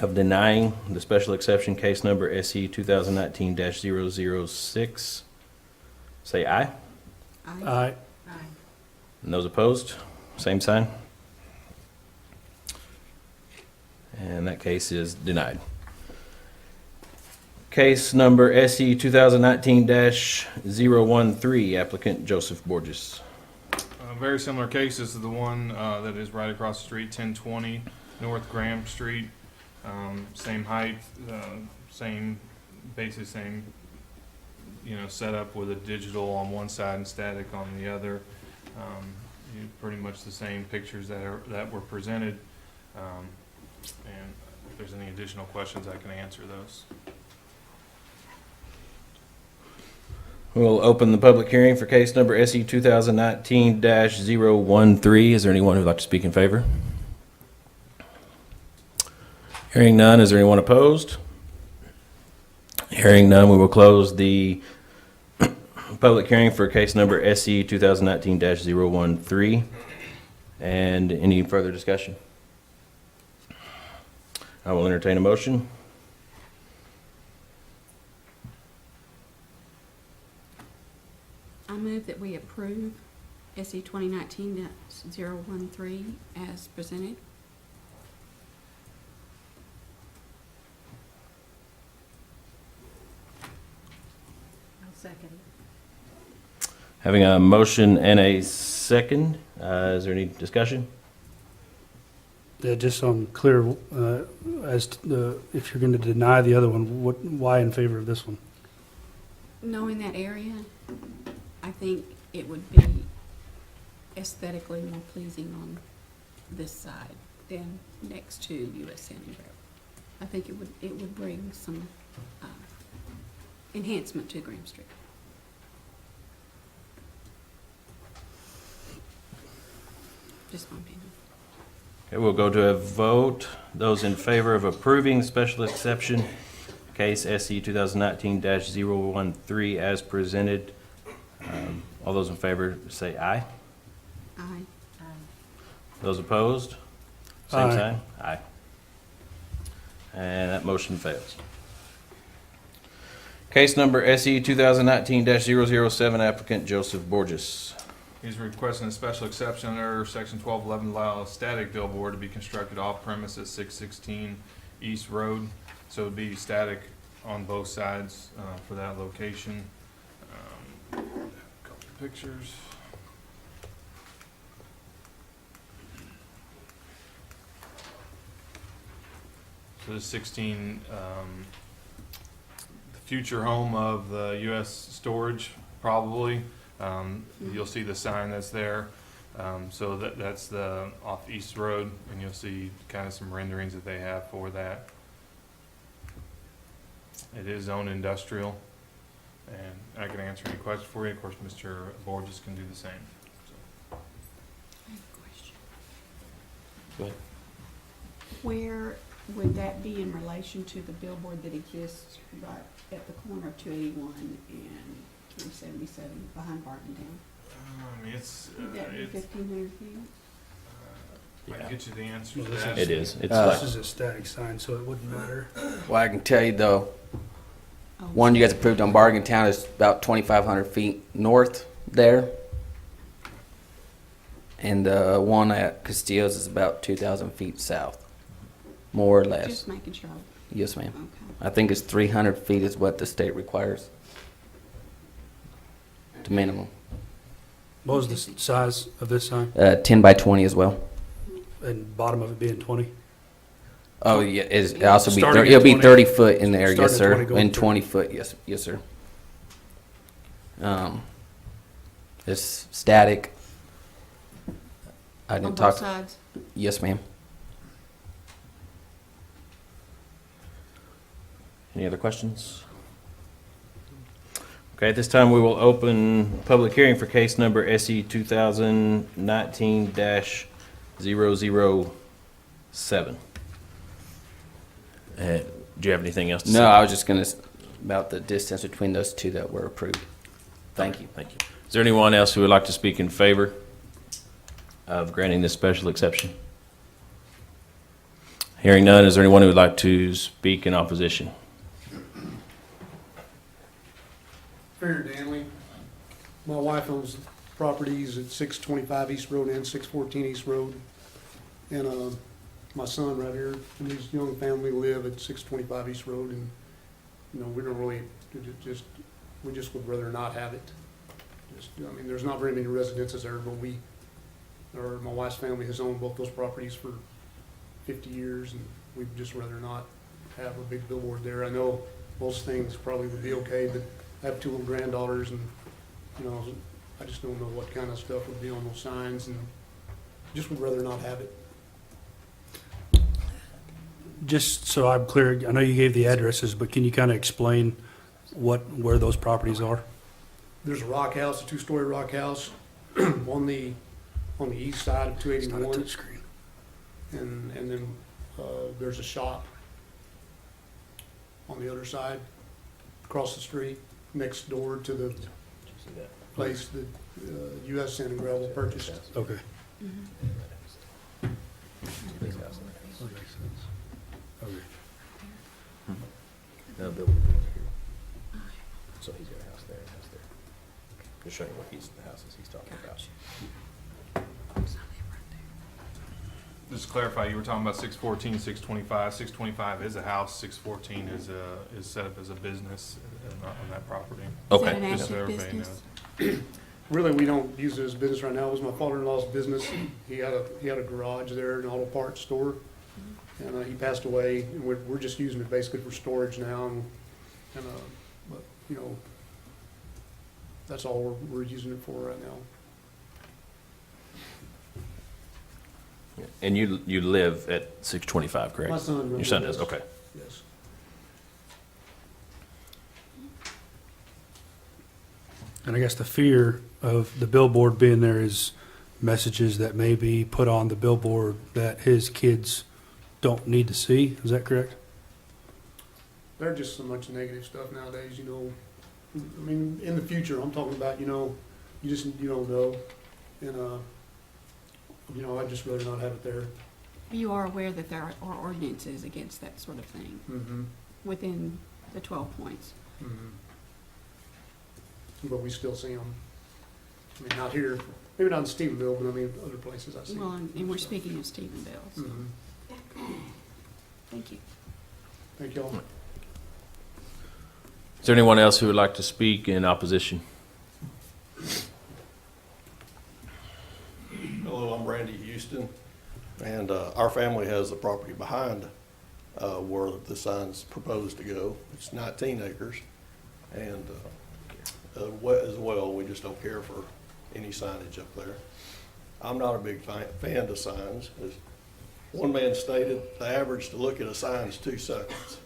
of denying the special exception case number SE 2019-006, say aye. Aye. And those opposed, same sign. And that case is denied. Case number SE 2019-013, applicant Joseph Borges. Very similar case. This is the one that is right across the street, 1020 North Graham Street. Same height, basically same, setup with a digital on one side and static on the other. Pretty much the same pictures that were presented. And if there's any additional questions, I can answer those. We'll open the public hearing for case number SE 2019-013. Is there anyone who'd like to speak in favor? Hearing none, is there anyone opposed? Hearing none, we will close the public hearing for case number SE 2019-013. And any further discussion? I will entertain a motion. I move that we approve SE 2019-013 as presented. I'll second it. Having a motion and a second, is there any discussion? Yeah, just so I'm clear, as to if you're going to deny the other one, why in favor of this one? Knowing that area, I think it would be aesthetically more pleasing on this side than next to US Sand and Gravel. I think it would bring some enhancement to Graham Street. Just my opinion. Okay, we'll go to a vote. Those in favor of approving special exception, case SE 2019-013 as presented, all those in favor say aye. Aye. Those opposed? Same Aye. sign? Aye. And that motion fails. Case number SE 2019-007, applicant Joseph Borges. He's requesting a special exception under section 1211 allow a static billboard to be constructed off premise at 616 East Road. So it'd be static on both sides for that location. Couple pictures. So this 16, the future home of the U.S. Storage, probably. You'll see the sign that's there. So that's the off East Road, and you'll see kind of some renderings that they have for that. It is zoned industrial, and I can answer any questions for you. Of course, Mr. Borges can do the same. So. I have a question. Go ahead. Where would that be in relation to the billboard that exists right at the corner of 281 and 377 behind Bartontown? I mean, it's Would that be 1,500 feet? I can get you the answer to Well, this that. It is. It's Uh, This like, is a static sign, so it wouldn't matter. Well, I can tell you though, Oh, one you guys approved on Bargain Town is about 2,500 feet north there. And the one at Castillo's is about 2,000 feet south, more or less. Just making sure. Yes, ma'am. Okay. I think it's 300 feet is what the state requires. The minimum. What was the size of this sign? 10 by 20 as well. And bottom of it being 20? Oh, yeah, it'll also be, Starting at it'll be 20. 30 foot in there, yes, Starting sir. at 20, going And 30. 20 foot, yes, yes, sir. It's static. I On didn't both talk, sides? yes, ma'am. any other questions? Okay, at this time, we will open public hearing for case number SE 2019-007. Do you have anything else to say? No, I was just gonna, about the distance between those two that were approved. Thank you. Thank you. Is there anyone else who would like to speak in favor of granting this special exception? Hearing none, is there anyone who would like to speak in opposition? Farron Danley. My wife owns properties at 625 East Road and 614 East Road. And my son right here and his young family live at 625 East Road. And, you know, we don't really, we just would rather not have it. I mean, there's not very many residences there, but my wife's family has owned both those properties for 50 years, and we'd just rather not have a big billboard there. I know most things probably would be okay, but I have two little granddaughters, and, you know, I just don't know what kind of stuff would be on those signs, and just would rather not have it. Just so I'm clear, I know you gave the addresses, but can you kind of explain where those properties are? There's a rock house, a two-story rock house, on the east side of It's not a 281, touchscreen. and then there's a shop on the other side, across the street, next door to the place that US Sand and Gravel purchased. Okay. Mm-hmm. That makes sense. Okay. No, Bill would be here. So he's got a house there, and a house there. Just showing what the houses he's talking about. Just to clarify, you were talking about 614, 625. 625 is a house, 614 is set up as a business on that property. Is that an Just so active everybody business? Really, we don't use it as business right now. It was my father-in-law's business. He had a garage there, an auto parts store. And he passed away, and we're just using it basically for storage now, but, you know, that's all we're using it for right now. And you live at 625, correct? My son. Your son does, okay. Yes. And I guess the fear of the billboard being there is messages that may be put on the billboard that his kids don't need to see. Is that correct? There's just so much negative stuff nowadays, you know. I mean, in the future, I'm talking about, you know, you don't know. And, you know, I'd just rather not have it there. You are aware that there are ordinances against that sort of thing Mm-hmm. within the 12 points. Mm-hmm. But we still see them. I mean, not here, maybe not in Stephenville, but I mean, other places I see. Well, and we're speaking of Stephenville, so, Mhm. thank you. Thank y'all. Is there anyone else who would like to speak in opposition? Hello, I'm Randy Houston, and our family has the property behind where the sign's proposed to go. It's 19 acres, and as well, we just don't care for any signage up there. I'm not a big fan of signs. As one man stated, the average to look at a sign is 2 seconds.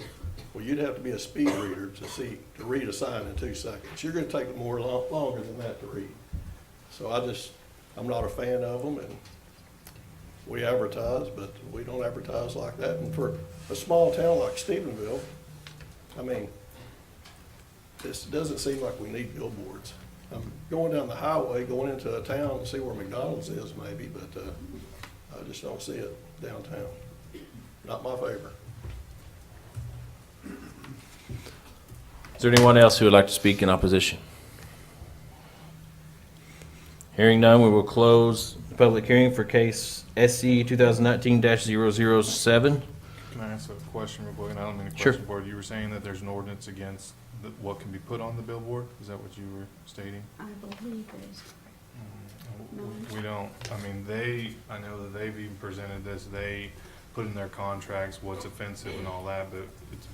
Well, you'd have to be a speed reader to read a sign in 2 seconds. You're going to take longer than that to read. So I'm not a fan of them, and we advertise, but we don't advertise like that. And for a small town like Stephenville, I mean, this doesn't seem like we need billboards. I'm going down the highway, going into a town to see where McDonald's is maybe, but I just don't see it downtown. Not my favor. Is there anyone else who would like to speak in opposition? Hearing none, we will close the public hearing for case SC 2019-007. Can I ask a question real quick? And I don't mean to Sure. question board. You were saying that there's an ordinance against what can be put on the billboard? Is that what you were stating? I believe it is. We don't, I mean, I know that they've even presented this, they put in their contracts what's offensive and all that, but it's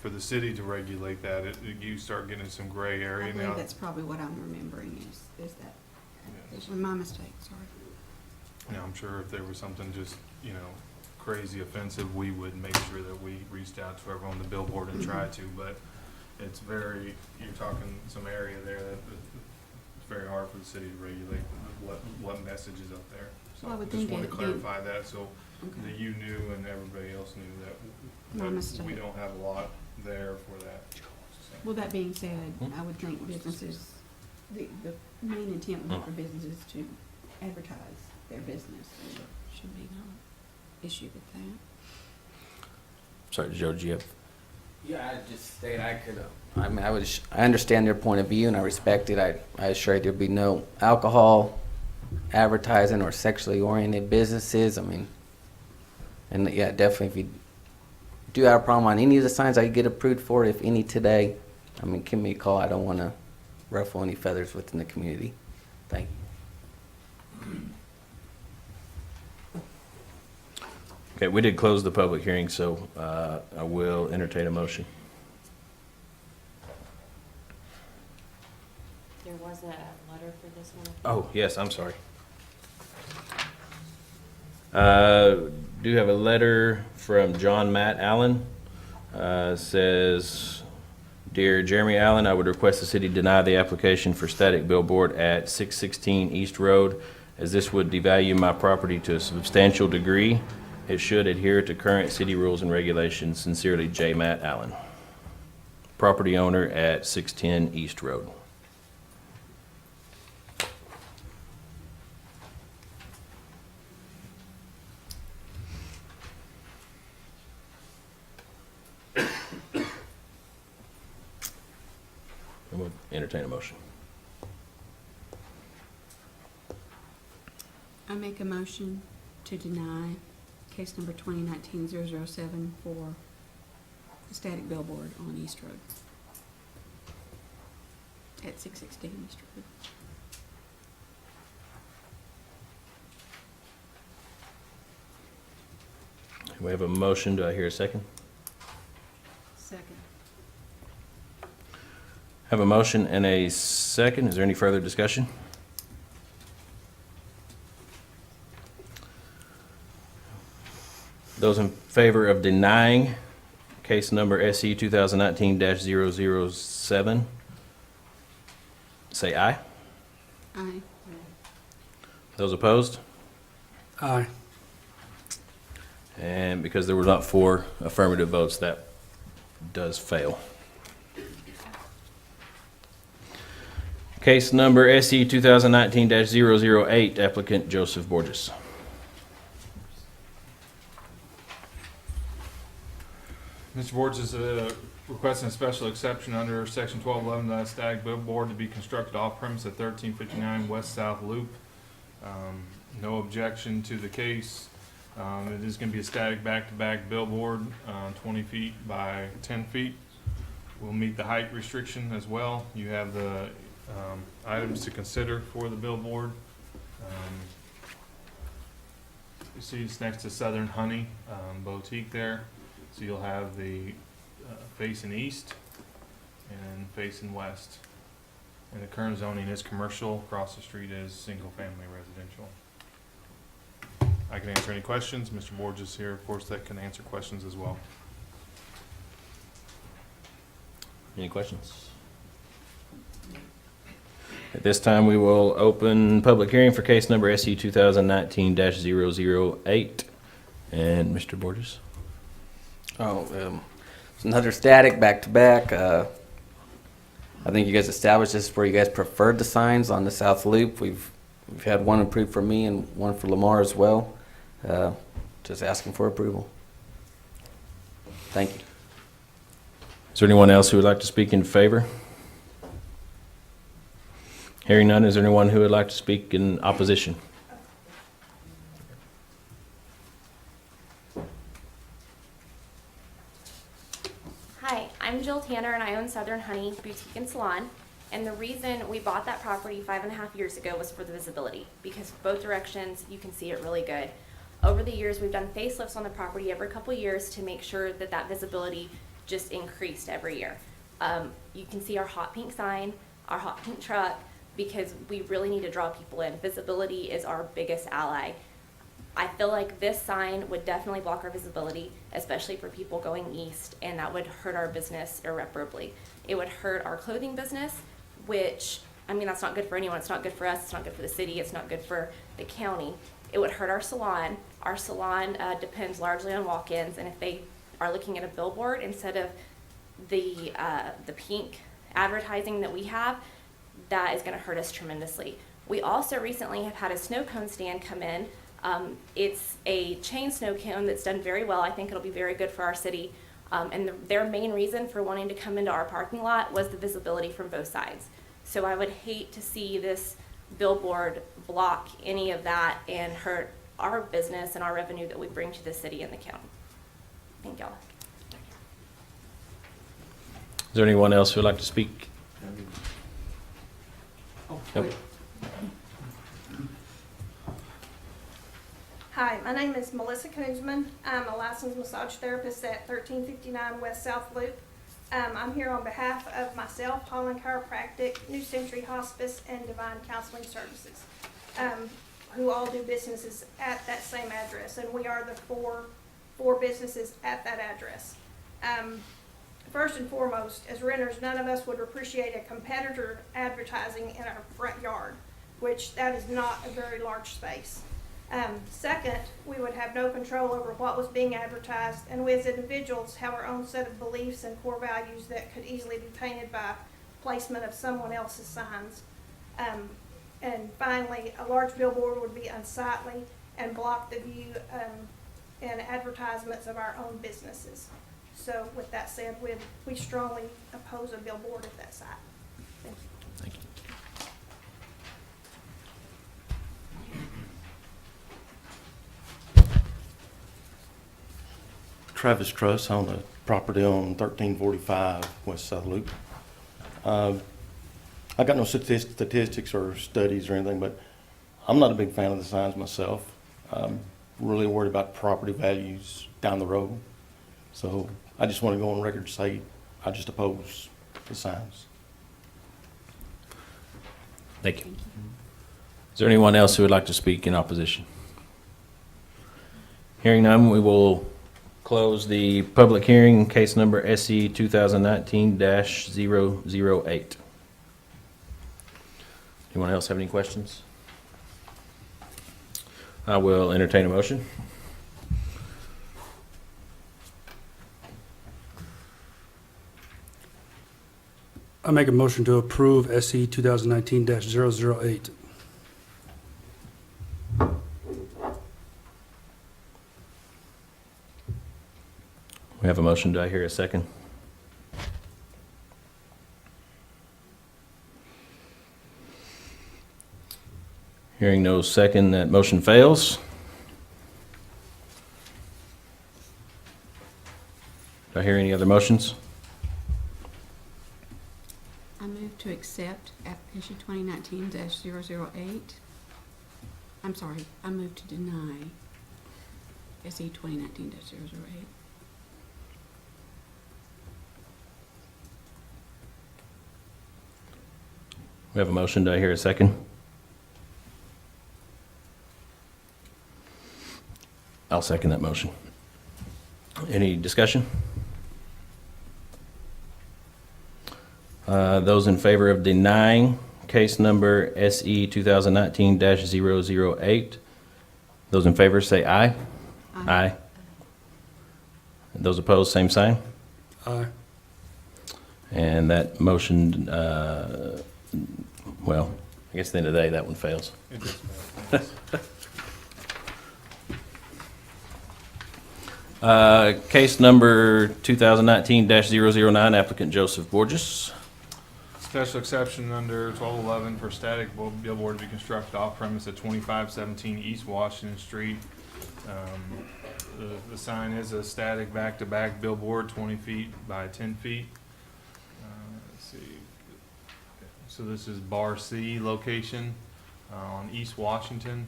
for the city to regulate that, you start getting some gray I area believe now. that's probably what I'm remembering is that, Yes. was my mistake, sorry. Now, I'm sure if there was something just, crazy offensive, we would make sure that we reached out to everyone on the billboard and tried to, but you're talking some area there that it's very hard for the city to regulate what message is up there. So Well, I would just think want to it- clarify that so Okay. that you knew and everybody else knew My that we mistake. don't have a lot there for that. So, Well, that being said, I would think businesses, the main intent would be for businesses to advertise their business, so there should be no issue with that. Sorry, Joe, did you have? Yeah, I just state I understand their point of view and I respect it. I assure you there'd be no alcohol advertising or sexually oriented businesses. I mean, and yeah, definitely if you do have a problem on any of the signs I could get approved for, if any today, I mean, give me a call. I don't want to ruffle any feathers within the community. Thank you. Okay, we did close the public hearing, so I will entertain a motion. There was a letter for this one. Oh, yes, I'm sorry. Do have a letter from John Matt Allen. Says, Dear Jeremy Allen, I would request the city deny the application for static billboard at 616 East Road, as this would devalue my property to a substantial degree. It should adhere to current city rules and regulations. Sincerely, J. Matt Allen, property owner at 610 East Road. And we'll entertain a motion. I make a motion to deny case number 2019-007 for the static billboard on East Road. At 616 East Road. We have a motion. Do I hear a second? Second. Have a motion and a second. Is there any further discussion? Those in favor of denying case number SE 2019-007, say aye. Aye. Those opposed? Aye. And because there were not 4 affirmative votes, that does fail. Case number SE 2019-008, applicant Joseph Borges. Mr. Borges is requesting a special exception under section 1211 of the static billboard to be constructed off premise at 1359 West South Loop. No objection to the case. It is going to be a static back-to-back billboard, 20 feet by 10 feet. We'll meet the height restriction as well. You have the items to consider for the billboard. You see it's next to Southern Honey Boutique there. So you'll have the facing east and facing west. And the current zoning is commercial. Across the street is single-family residential. I can answer any questions. Mr. Borges here, of course, that can answer questions as well. Any questions? At this time, we will open public hearing for case number SE 2019-008. And Mr. Borges? It's another static back-to-back. I think you guys established this where you guys preferred the signs on the South Loop. We've had one approved for me and one for Lamar as well. Just asking for approval. Thank you. Is there anyone else who would like to speak in favor? Hearing none, is there anyone who would like to speak in opposition? Hi, I'm Jill Tanner and I own Southern Honey Boutique and Salon. And the reason we bought that property 5.5 years ago was for the visibility, because both directions you can see it really good. Over the years, we've done facelifts on the property every couple years to make sure that that visibility just increased every year. You can see our hot pink sign, our hot pink truck, because we really need to draw people in. Visibility is our biggest ally. I feel like this sign would definitely block our visibility, especially for people going east, and that would hurt our business irreparably. It would hurt our clothing business, which, I mean, that's not good for anyone. It's not good for us. It's not good for the city. It's not good for the county. It would hurt our salon. Our salon depends largely on walk-ins, and if they are looking at a billboard instead of the pink advertising that we have, that is going to hurt us tremendously. We also recently have had a snow cone stand come in. It's a chain snow cone that's done very well. I think it'll be very good for our city. And their main reason for wanting to come into our parking lot was the visibility from both sides. So I would hate to see this billboard block any of that and hurt our business and our revenue that we bring to the city and the county. Thank y'all. Is there anyone else who would like to speak? Yep. Hi, my name is Melissa Koonsman. I'm a licensed massage therapist at 1359 West South Loop. I'm here on behalf of myself, Holland Chiropractic, New Century Hospice, and Divine Counseling Services, who all do businesses at that same address, and we are the four businesses at that address. First and foremost, as renters, none of us would appreciate a competitor advertising in our front yard, which that is not a very large space. Second, we would have no control over what was being advertised, and we as individuals have our own set of beliefs and core values that could easily be tainted by placement of someone else's signs. And finally, a large billboard would be unsightly and block the view and advertisements of our own businesses. So with that said, we strongly oppose a billboard of that site. Thank you. Thank you. Travis Truss on the property on 1345 West South Loop. I got no statistics or studies or anything, but I'm not a big fan of the signs myself. I'm really worried about property values down the road. So I just want to go on record and say I just oppose the signs. Thank you. Is there anyone else who would like to speak in opposition? Hearing none, we will close the public hearing, case number SE 2019-008. Anyone else have any questions? I will entertain a motion. I make a motion to approve SE 2019-008. We have a motion. Do I hear a second? Hearing no second, that motion fails. Do I hear any other motions? I move to accept application 2019-008. I'm sorry, I move to deny SE 2019-008. We have a motion. Do I hear a second? I'll second that motion. Any discussion? Those in favor of denying case number SE 2019-008, those in favor say aye. Aye. Those opposed, same sign. Aye. And that motion, well, I guess at the end of the day, that one fails. It does matter. Case number 2019-009, applicant Joseph Borges. Special exception under 1211 for static billboard to be constructed off premise at 2517 East Washington Street. The sign is a static back-to-back billboard, 20 feet by 10 feet. Let's see. So this is Bar C location on East Washington.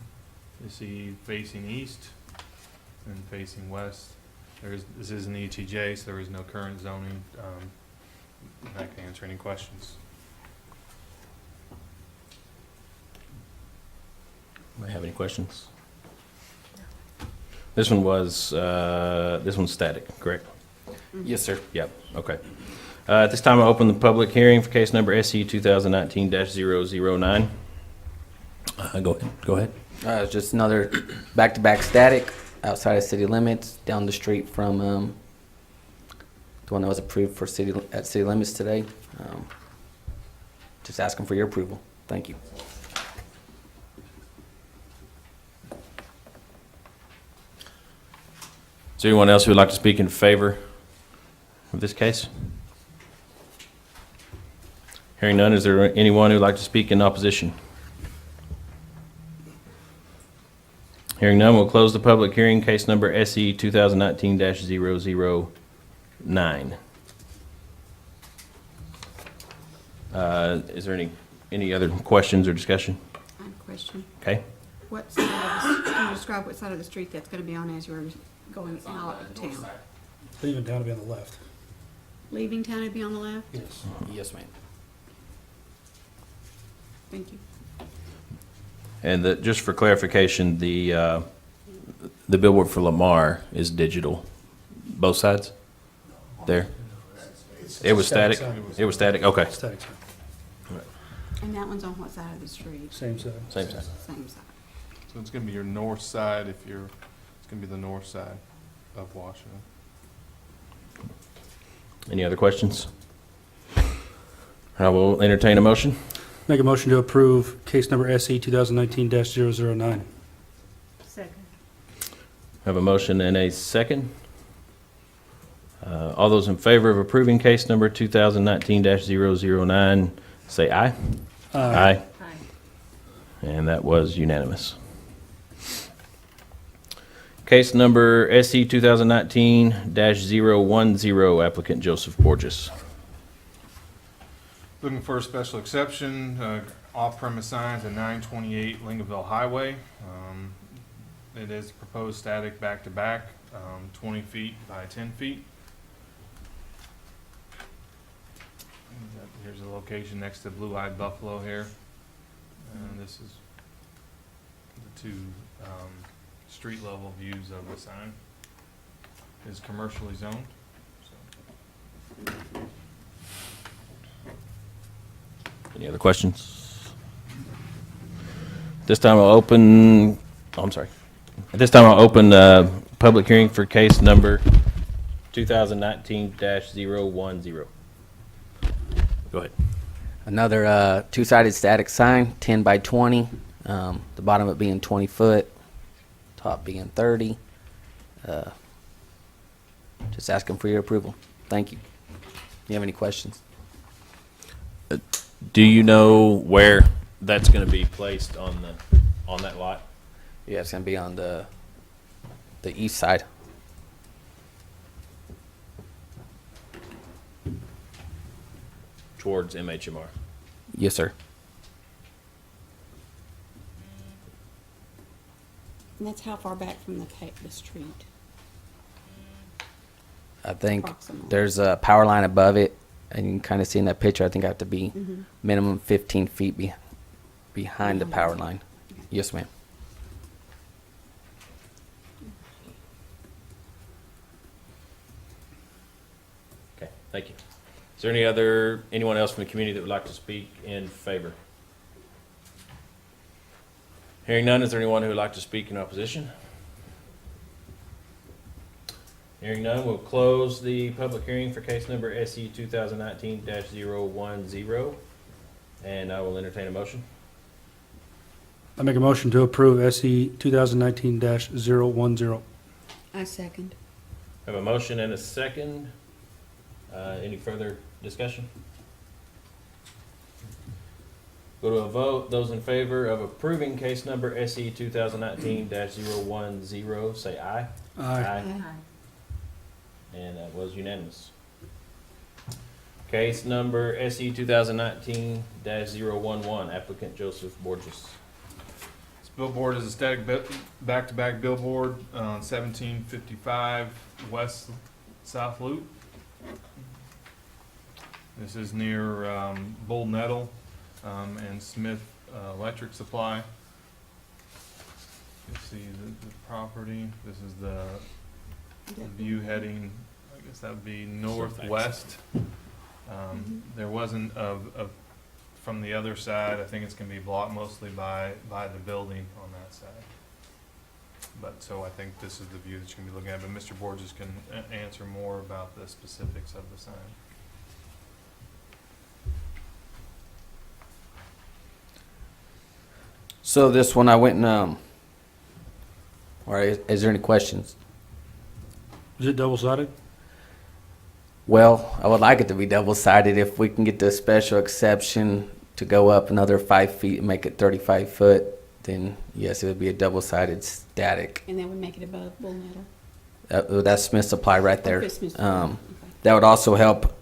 You see facing east and facing west. This is an ETJ, so there is no current zoning. I can answer any questions. Do I have any questions? This one was, this one's static, correct? Yes, sir. Yep, okay. At this time, I open the public hearing for case number SE 2019-009. Go ahead. Just another back-to-back static outside of city limits, down the street from the one that was approved for city limits today. Just asking for your approval. Thank you. Is there anyone else who would like to speak in favor of this case? Hearing none, is there anyone who would like to speak in opposition? Hearing none, we'll close the public hearing, case number SE 2019-009. Is there any other questions or discussion? I have a question. Okay. What side of can you describe what side of the street that's going to be on as you're going out of town? Leaving town to be on the left. Leaving town to be on the left? Yes. Yes, ma'am. Thank you. And just for clarification, the billboard for Lamar is digital. Both sides? There? It was static? It was static, okay. Static sign. And that one's on what side of the street? Same side. Same side. Same side. So it's gonna be your north side it's gonna be the north side of Washington. Any other questions? I will entertain a motion. Make a motion to approve case number SE 2019-009. Second. Have a motion and a second. All those in favor of approving case number 2019-009, say aye. Aye. Aye. And that was unanimous. Case number SE 2019-010, applicant Joseph Borges. Looking for a special exception, off-premise signs at 928 Lincolnville Highway. It is proposed static back-to-back, 20 feet by 10 feet. Here's a location next to Blue Eyed Buffalo here. And this is the two street level views of the sign. It's commercially zoned. So. Any other questions? This time I'll open, I'm sorry. At this time I'll open public hearing for case number 2019-010. Go ahead. Another two-sided static sign, 10 by 20, the bottom of it being 20 foot, top being 30. Just asking for your approval. Thank you. Do you have any questions? Do you know where that's going to be placed on that lot? Yeah, it's gonna be on the east side. Towards MHMR. Yes, sir. And that's how far back from the street? I think Approximately. there's a power line above it, and you can kind of see in that picture, I think I have to be Mhm. minimum 15 feet behind the power line. Yes, ma'am. Okay, thank you. Is there anyone else from the community that would like to speak in favor? Hearing none, is there anyone who would like to speak in opposition? Hearing none, we'll close the public hearing for case number SE 2019-010, and I will entertain a motion. I make a motion to approve SE 2019-010. I second. Have a motion and a second. Any further discussion? Go to a vote. Those in favor of approving case number SE 2019-010, say aye. Aye. And that was unanimous. Case number SE 2019-011, applicant Joseph Borges. This billboard is a static back-to-back billboard on 1755 West South Loop. This is near Bull Nettle and Smith Electric Supply. You can see the property. This is the view heading, I guess that would be northwest. There wasn't from the other side. I think it's going to be blocked mostly by the building on that side. But so I think this is the view that you're going to be looking at. But Mr. Borges can answer more about the specifics of the sign. So this one I went and, or is there any questions? Is it double-sided? Well, I would like it to be double-sided. If we can get the special exception to go up another 5 feet and make it 35 foot, then yes, it would be a double-sided static. And that would make it above Bull Nettle? That's Smith Supply right there. Okay, Smith Supply. Okay. That would also help.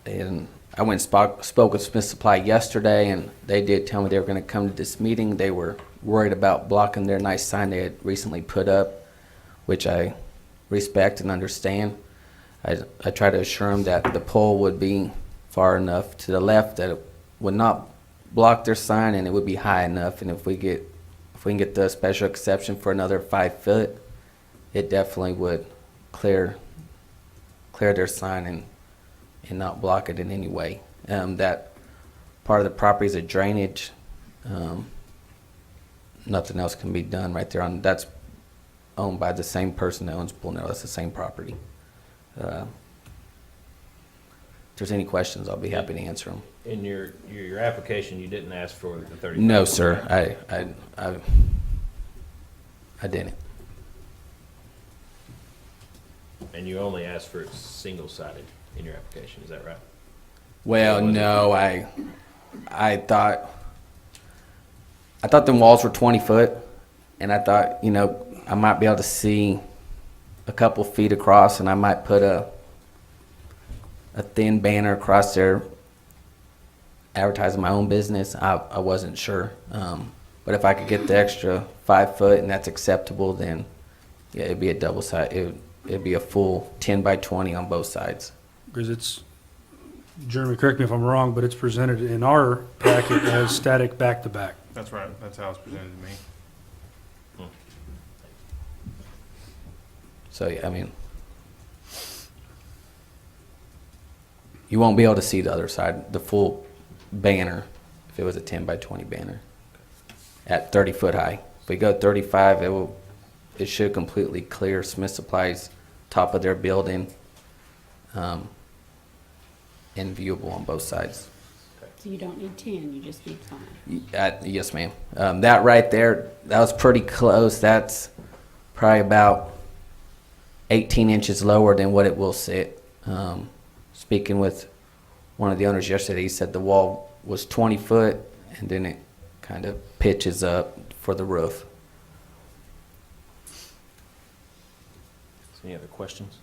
And I went and spoke with Smith Supply yesterday, and they did tell me they were going to come to this meeting. They were worried about blocking their nice sign they had recently put up, which I respect and understand. I try to assure them that the pole would be far enough to the left that it would not block their sign, and it would be high enough. And if we can get the special exception for another 5 foot, it definitely would clear their sign and not block it in any way. That part of the property is a drainage, nothing else can be done right there on, that's owned by the same person that owns Bullnell, that's the same property. If there's any questions, I'll be happy to answer them. In your application, you didn't ask for the 35? No, sir, I didn't. And you only asked for it single-sided in your application, is that right? Well, no, I thought the walls were 20 foot, and I thought, you know, I might be able to see a couple feet across, and I might put a thin banner across there advertising my own business. I wasn't sure, but if I could get the extra 5 foot and that's acceptable, then yeah, it'd be a double side. It'd be a full 10 by 20 on both sides. Because it's, Jeremy, correct me if I'm wrong, but it's presented in our packet as static back-to-back. That's right, that's how it's presented to me. So, yeah, I mean, you won't be able to see the other side, the full banner, if it was a 10 by 20 banner at 30 foot high. If we go 35, it should completely clear Smith Supply's top of their building, and viewable on both sides. So you don't need 10, you just need 5. Yes, ma'am. That right there, that was pretty close. That's probably about 18 inches lower than what it will sit. Speaking with one of the owners yesterday, he said the wall was 20 foot and then it kind of pitches up for the roof. Any other questions?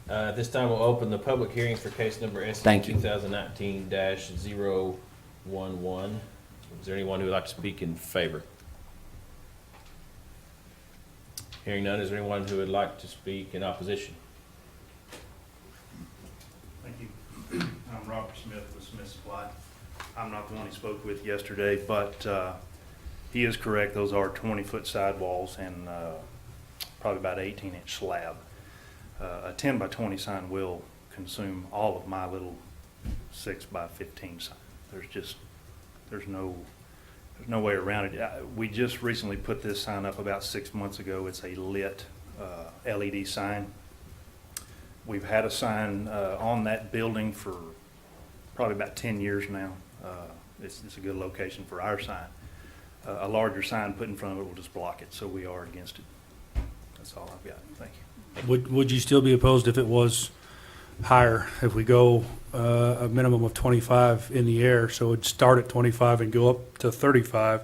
This time we'll open the public hearings for case number SC Thank you. 2019-011. Is there anyone who would like to speak in favor? Hearing none, is there anyone who would like to speak in opposition? Thank you. I'm Robert Smith with Smith Supply. I'm not the one he spoke with yesterday, but he is correct. Those are 20-foot sidewalls and probably about 18-inch slab. A 10 by 20 sign will consume all of my little 6 by 15 sign. There's no way around it. We just recently put this sign up about 6 months ago. It's a lit LED sign. We've had a sign on that building for probably about 10 years now. It's a good location for our sign. A larger sign put in front of it will just block it, so we are against it. That's all I've got. Thank you. Would you still be opposed if it was higher? If we go a minimum of 25 in the air, so it'd start at 25 and go up to 35,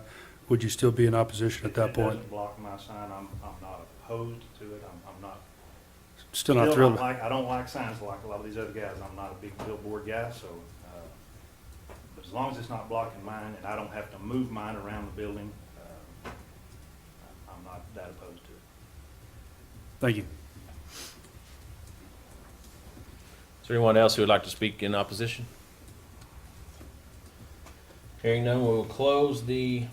would you still be in opposition at that It point? doesn't block my sign. I'm not opposed to it. I'm not. Still not thrilled? I don't like signs like a lot of these other guys. I'm not a big billboard guy, so, but as long as it's not blocking mine and I don't have to move mine around the building, I'm not that opposed to it. Thank you. Is there anyone else who would like to speak in opposition? Hearing none, we'll close the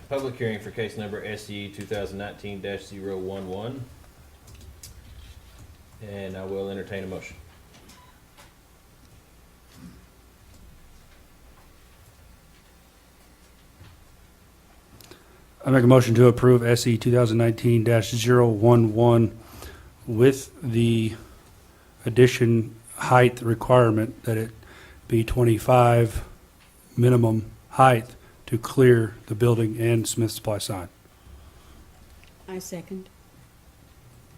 public hearing for case number SE 2019-011. And I will entertain a motion. I make a motion to approve SE 2019-011 with the addition height requirement that it be 25 minimum height to clear the building and Smith Supply sign. I second.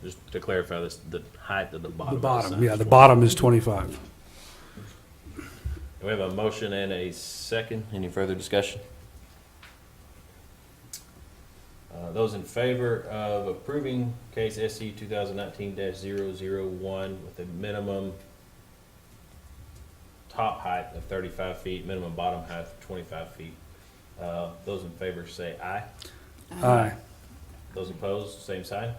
Just to clarify this, the height of the bottom. The bottom, of the yeah, sign. the bottom is 25. We have a motion and a second. Any further discussion? Those in favor of approving case SC 2019-001 with a minimum top height of 35 feet, minimum bottom height of 25 feet. Those in favor say aye. Aye. Those opposed, same sign.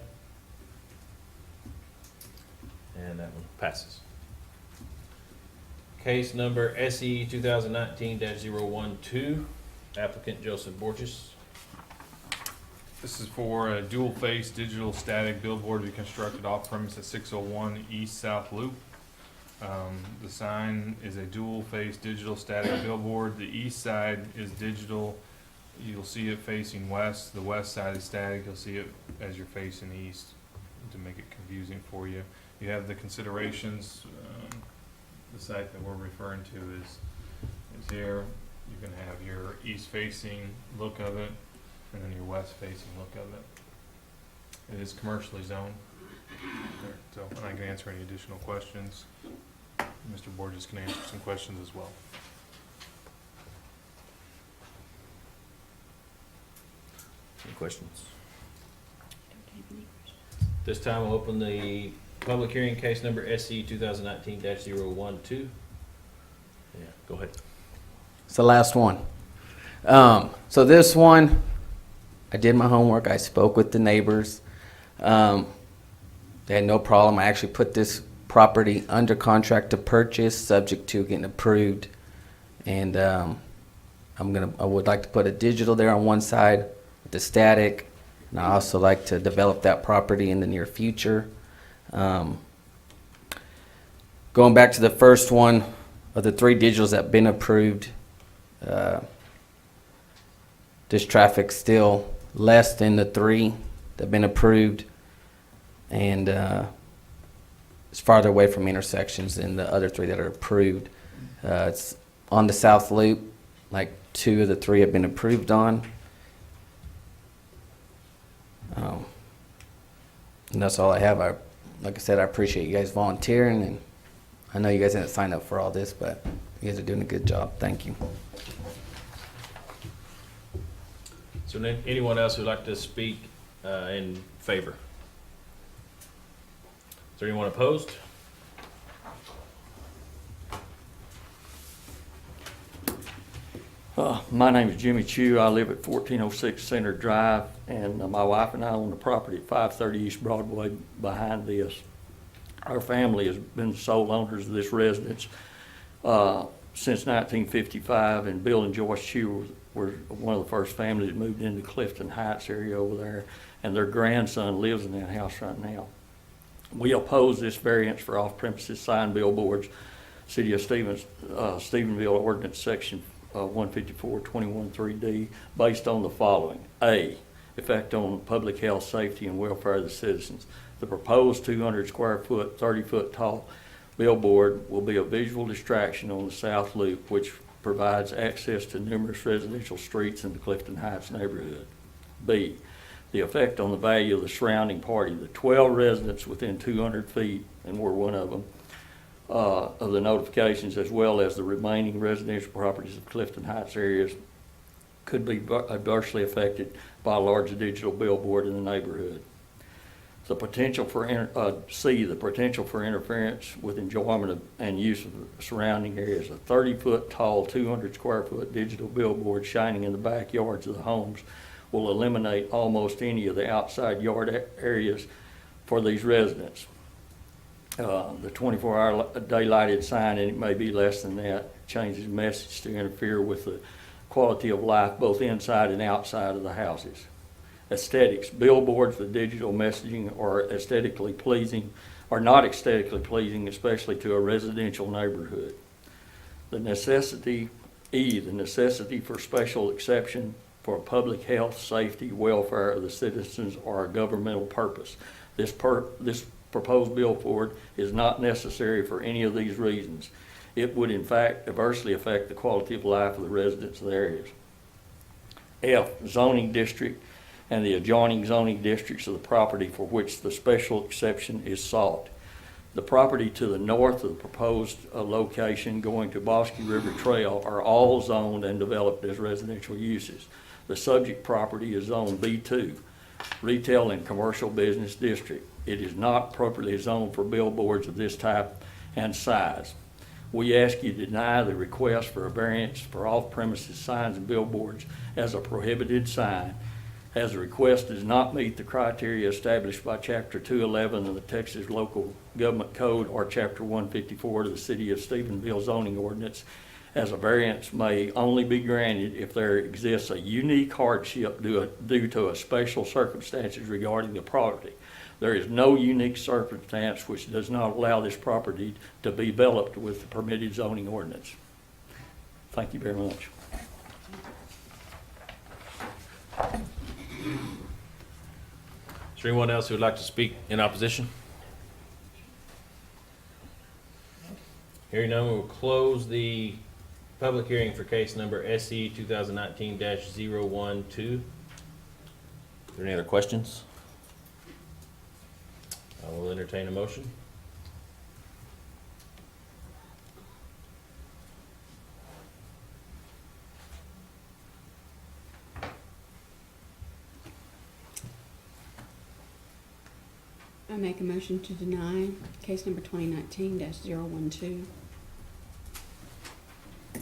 And that one passes. Case number SE 2019-012, applicant Joseph Borges. This is for a dual-face digital static billboard to be constructed off-premise at 601 East South Loop. The sign is a dual-face digital static billboard. The east side is digital You'll see it facing west. The west side is static. You'll see it as you're facing east to make it confusing for you. You have the considerations. The site that we're referring to is here. You can have your east-facing look of it, and then your west-facing look of it. It is commercially zoned, so I can answer any additional questions. Mr. Borges can answer some questions as well. Any questions? This time we'll open the public hearing, case number SC 2019-012. Yeah, go ahead. It's the last one. So this one, I did my homework. I spoke with the neighbors. They had no problem. I actually put this property under contract to purchase, subject to getting approved. And I would like to put a digital there on one side with the static. And I also like to develop that property in the near future. Going back to the first one of the 3 digitals that have been approved, this traffic's still less than the 3 that have been approved, and it's farther away from intersections than the other 3 that are approved. It's on the South Loop, like 2 of the 3 have been approved on. And that's all I have. Like I said, I appreciate you guys volunteering, and I know you guys didn't sign up for all this, but you guys are doing a good job. Thank you. So anyone else who'd like to speak in favor? Is there anyone opposed? My name is Jimmy Chu. I live at 1406 Center Drive, and my wife and I own the property at 530 East Broadway behind this. Our family has been sole owners of this residence since 1955, and Bill and Joyce Chu were one of the first families that moved into Clifton Heights area over there, and their grandson lives in that house right now. We oppose this variance for off-premises sign billboards, City of Stephenville Ordinance Section 154-21-3D, based on the following. A, effect on public health, safety, and welfare of the citizens. The proposed 200 square foot, 30-foot tall billboard will be a visual distraction on the South Loop, which provides access to numerous residential streets in the Clifton Heights neighborhood. B, the effect on the value of the surrounding party. The 12 residents within 200 feet, and we're one of them, of the notifications, as well as the remaining residential properties of Clifton Heights areas, could be adversely affected by a large digital billboard in the neighborhood. The potential for C, the potential for interference with enjoyment and use of the surrounding areas. A 30-foot tall, 200 square foot digital billboard shining in the backyards of the homes will eliminate almost any of the outside yard areas for these residents. The 24-hour daylighted sign, and it may be less than that, changes message to interfere with the quality of life both inside and outside of the houses. Aesthetics. Billboards with digital messaging are not aesthetically pleasing, especially to a residential neighborhood. The necessity for special exception for public health, safety, welfare of the citizens or a governmental purpose. This proposed billboard is not necessary for any of these reasons. It would in fact adversely affect the quality of life of the residents of the areas. F, zoning district and the adjoining zoning districts of the property for which the special exception is sought. The property to the north of the proposed location going to Bosque River Trail are all zoned and developed as residential uses. The subject property is zoned B2, Retail and Commercial Business District. It is not appropriately zoned for billboards of this type and size. We ask you to deny the request for a variance for off-premises signs and billboards as a prohibited sign, as the request does not meet the criteria established by Chapter 211 of the Texas Local Government Code or Chapter 154 of the City of Stephenville zoning ordinance, as a variance may only be granted if there exists a unique hardship due to a special circumstances regarding the property. There is no unique circumstance which does not allow this property to be developed with the permitted zoning ordinance. Thank you very much. Is there anyone else who would like to speak in opposition? Hearing none, we will close the public hearing for case number SE 2019-012. Are there any other questions? I will entertain a motion. I make a motion to deny case number 2019-012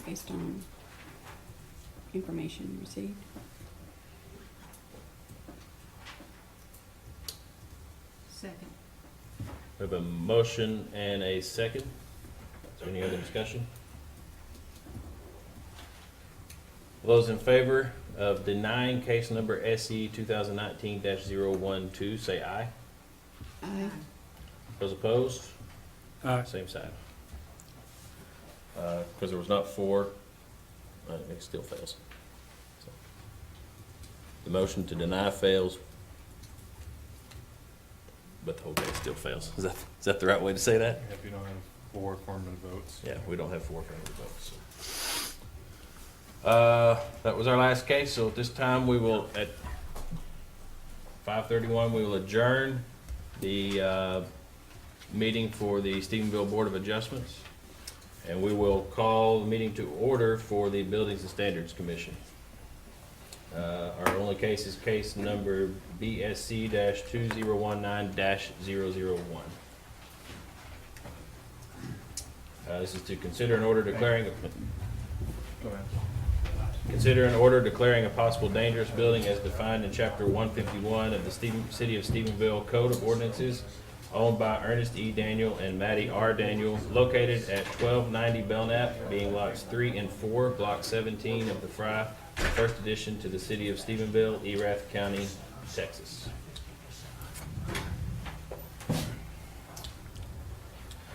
based on information received. Second. We have a motion and a second. Is there any other discussion? Those in favor of denying case number SE 2019-012, say aye. Aye. Those opposed? Aye. Same side. Because there was not four, it still fails. So, the motion to deny fails, but the whole case still fails. Is that the right way to say that? If you don't have 4 affirmative votes. Yeah, we don't have 4 affirmative votes. That was our last case, so at this time, we will, at 5:31, we will adjourn the meeting for the Stephenville Board of Adjustments, and we will call the meeting to order for the Buildings and Standards Commission. Our only case is case number BSC-2019-001. This is to consider an order declaring, Go ahead. consider an order declaring a possible dangerous building as defined in Chapter 151 of the City of Stephenville Code of Ordinances, owned by Ernest E. Daniel and Mattie R. Daniel, located at 1290 Belknap, being lots 3 and 4, Block 17 of the Fry, First Edition to the City of Stephenville, Erath County, Texas.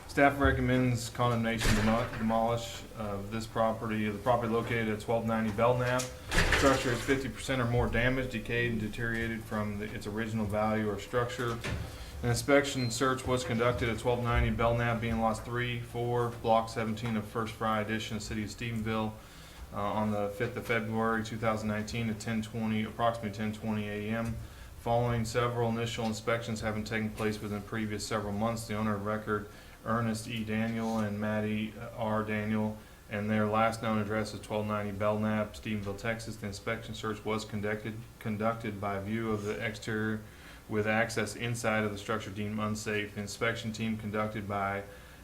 Staff recommends condemnation demolish of this property, the property located at 1290 Belknap. Structure is 50% or more damaged, decayed, and deteriorated from its original value or structure. An inspection search was conducted at 1290 Belknap, being lots 3, 4, Block 17 of First Fry Edition, City of Stephenville, on the 5th of February 2019 at approximately 10:20 a.m. Following several initial inspections having taken place within the previous several months, the owner of record, Ernest E. Daniel and Mattie R. Daniel, and their last known address is 1290 Belknap, Stephenville, Texas. The inspection search was conducted by view of the exterior with access inside of the structure deemed unsafe. The inspection team conducted by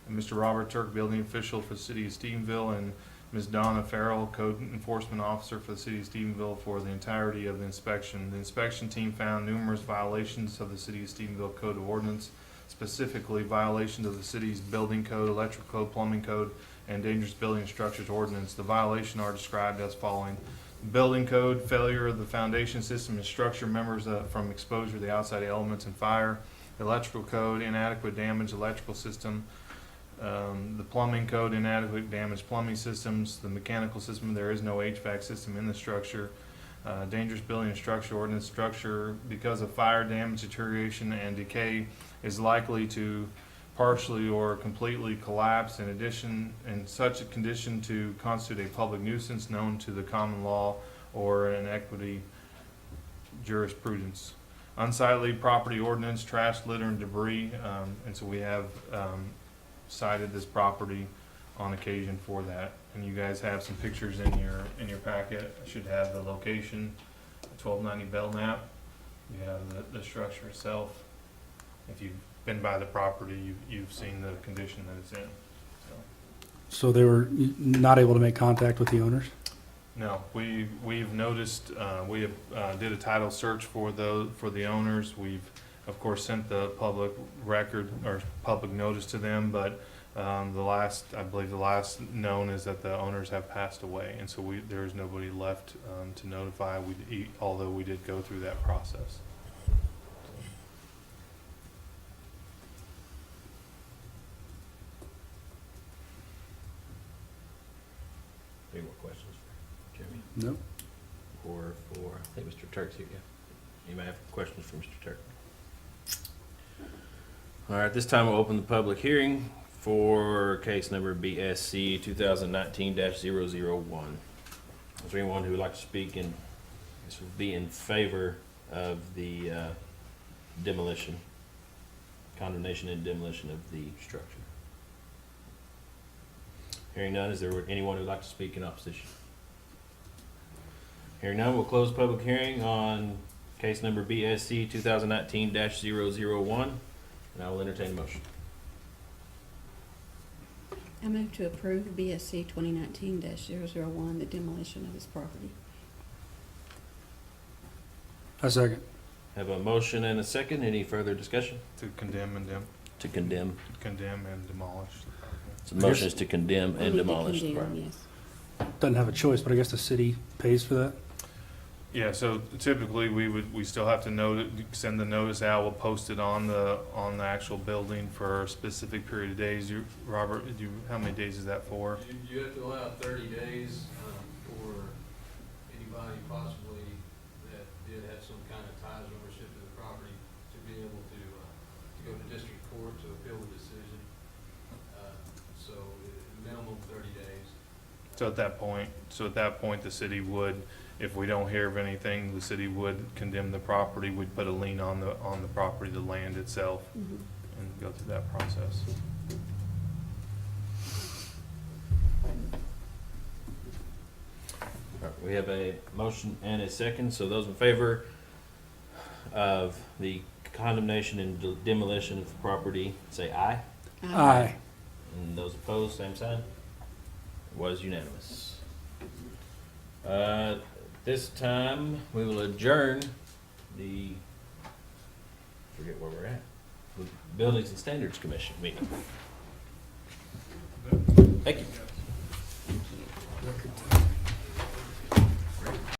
Mr. Robert Turk, building official for the City of Stephenville, and Ms. Donna Farrell, Code Enforcement Officer for the City of Stephenville, for the entirety of the inspection. The inspection team found numerous violations of the City of Stephenville Code of Ordinance, specifically violations of the city's building code, electrical code, plumbing code, and dangerous building and structures ordinance. The violations are described as following: building code, failure of the foundation system and structure members from exposure to the outside elements and fire; electrical code, inadequate damage electrical system; the plumbing code, inadequate damaged plumbing systems; the mechanical system, there is no HVAC system in the structure; dangerous building and structure ordinance, structure because of fire damage, deterioration, and decay is likely to partially or completely collapse, in addition, in such a condition to constitute a public nuisance known to the common law or an equity jurisprudence. Unsightly property ordinance, trash, litter, and debris, and so we have cited this property on occasion for that. And you guys have some pictures in your packet. I should have the location, 1290 Belknap. You have the structure itself. If you've been by the property, you've seen the condition that it's in. So they were not able to make contact with the owners? No, we've noticed, we have, did a title search for the owners. We've, of course, sent the public record or public notice to them, but I believe the last known is that the owners have passed away, and so there is nobody left to notify, although we did go through that process. Any more questions for Jimmy? No. Or for, I think Mr. Turk's here, yeah. You may have questions for Mr. Turk. All right, this time we'll open the public hearing for case number BSC 2019-001. Is there anyone who would like to speak in, this would be in favor of the demolition, condemnation and demolition of the structure? Hearing none, is there anyone who would like to speak in opposition? Hearing none, we'll close public hearing on case number BSC 2019-001, and I will entertain a motion. I move to approve BSC 2019-001, the demolition of this property. A second. Have a motion and a second. Any further discussion? To condemn and To condemn. condemn and demolish. So the motion is to condemn We and need to demolish the condemn, property. yes. Doesn't have a choice, but I guess the city pays for that. Yeah, so typically we still have to send the notice out, we'll post it on the actual building for a specific period of days. Robert, how many days is that for? You have to allow 30 days for anybody possibly that did have some kind of ties or ownership to the property to be able to go to district court to appeal the decision. So minimum 30 days. So at that point, the city would, if we don't hear of anything, the city would condemn the property, we'd put a lien on the property, the land itself, Mhm. and go through that process. All right, we have a motion and a second, so those in favor of the condemnation and demolition of the property, say aye. Aye. And those opposed, same sign. It was unanimous. This time, we will adjourn the, forget where we're at, the Buildings and Standards Commission meeting. Thank you.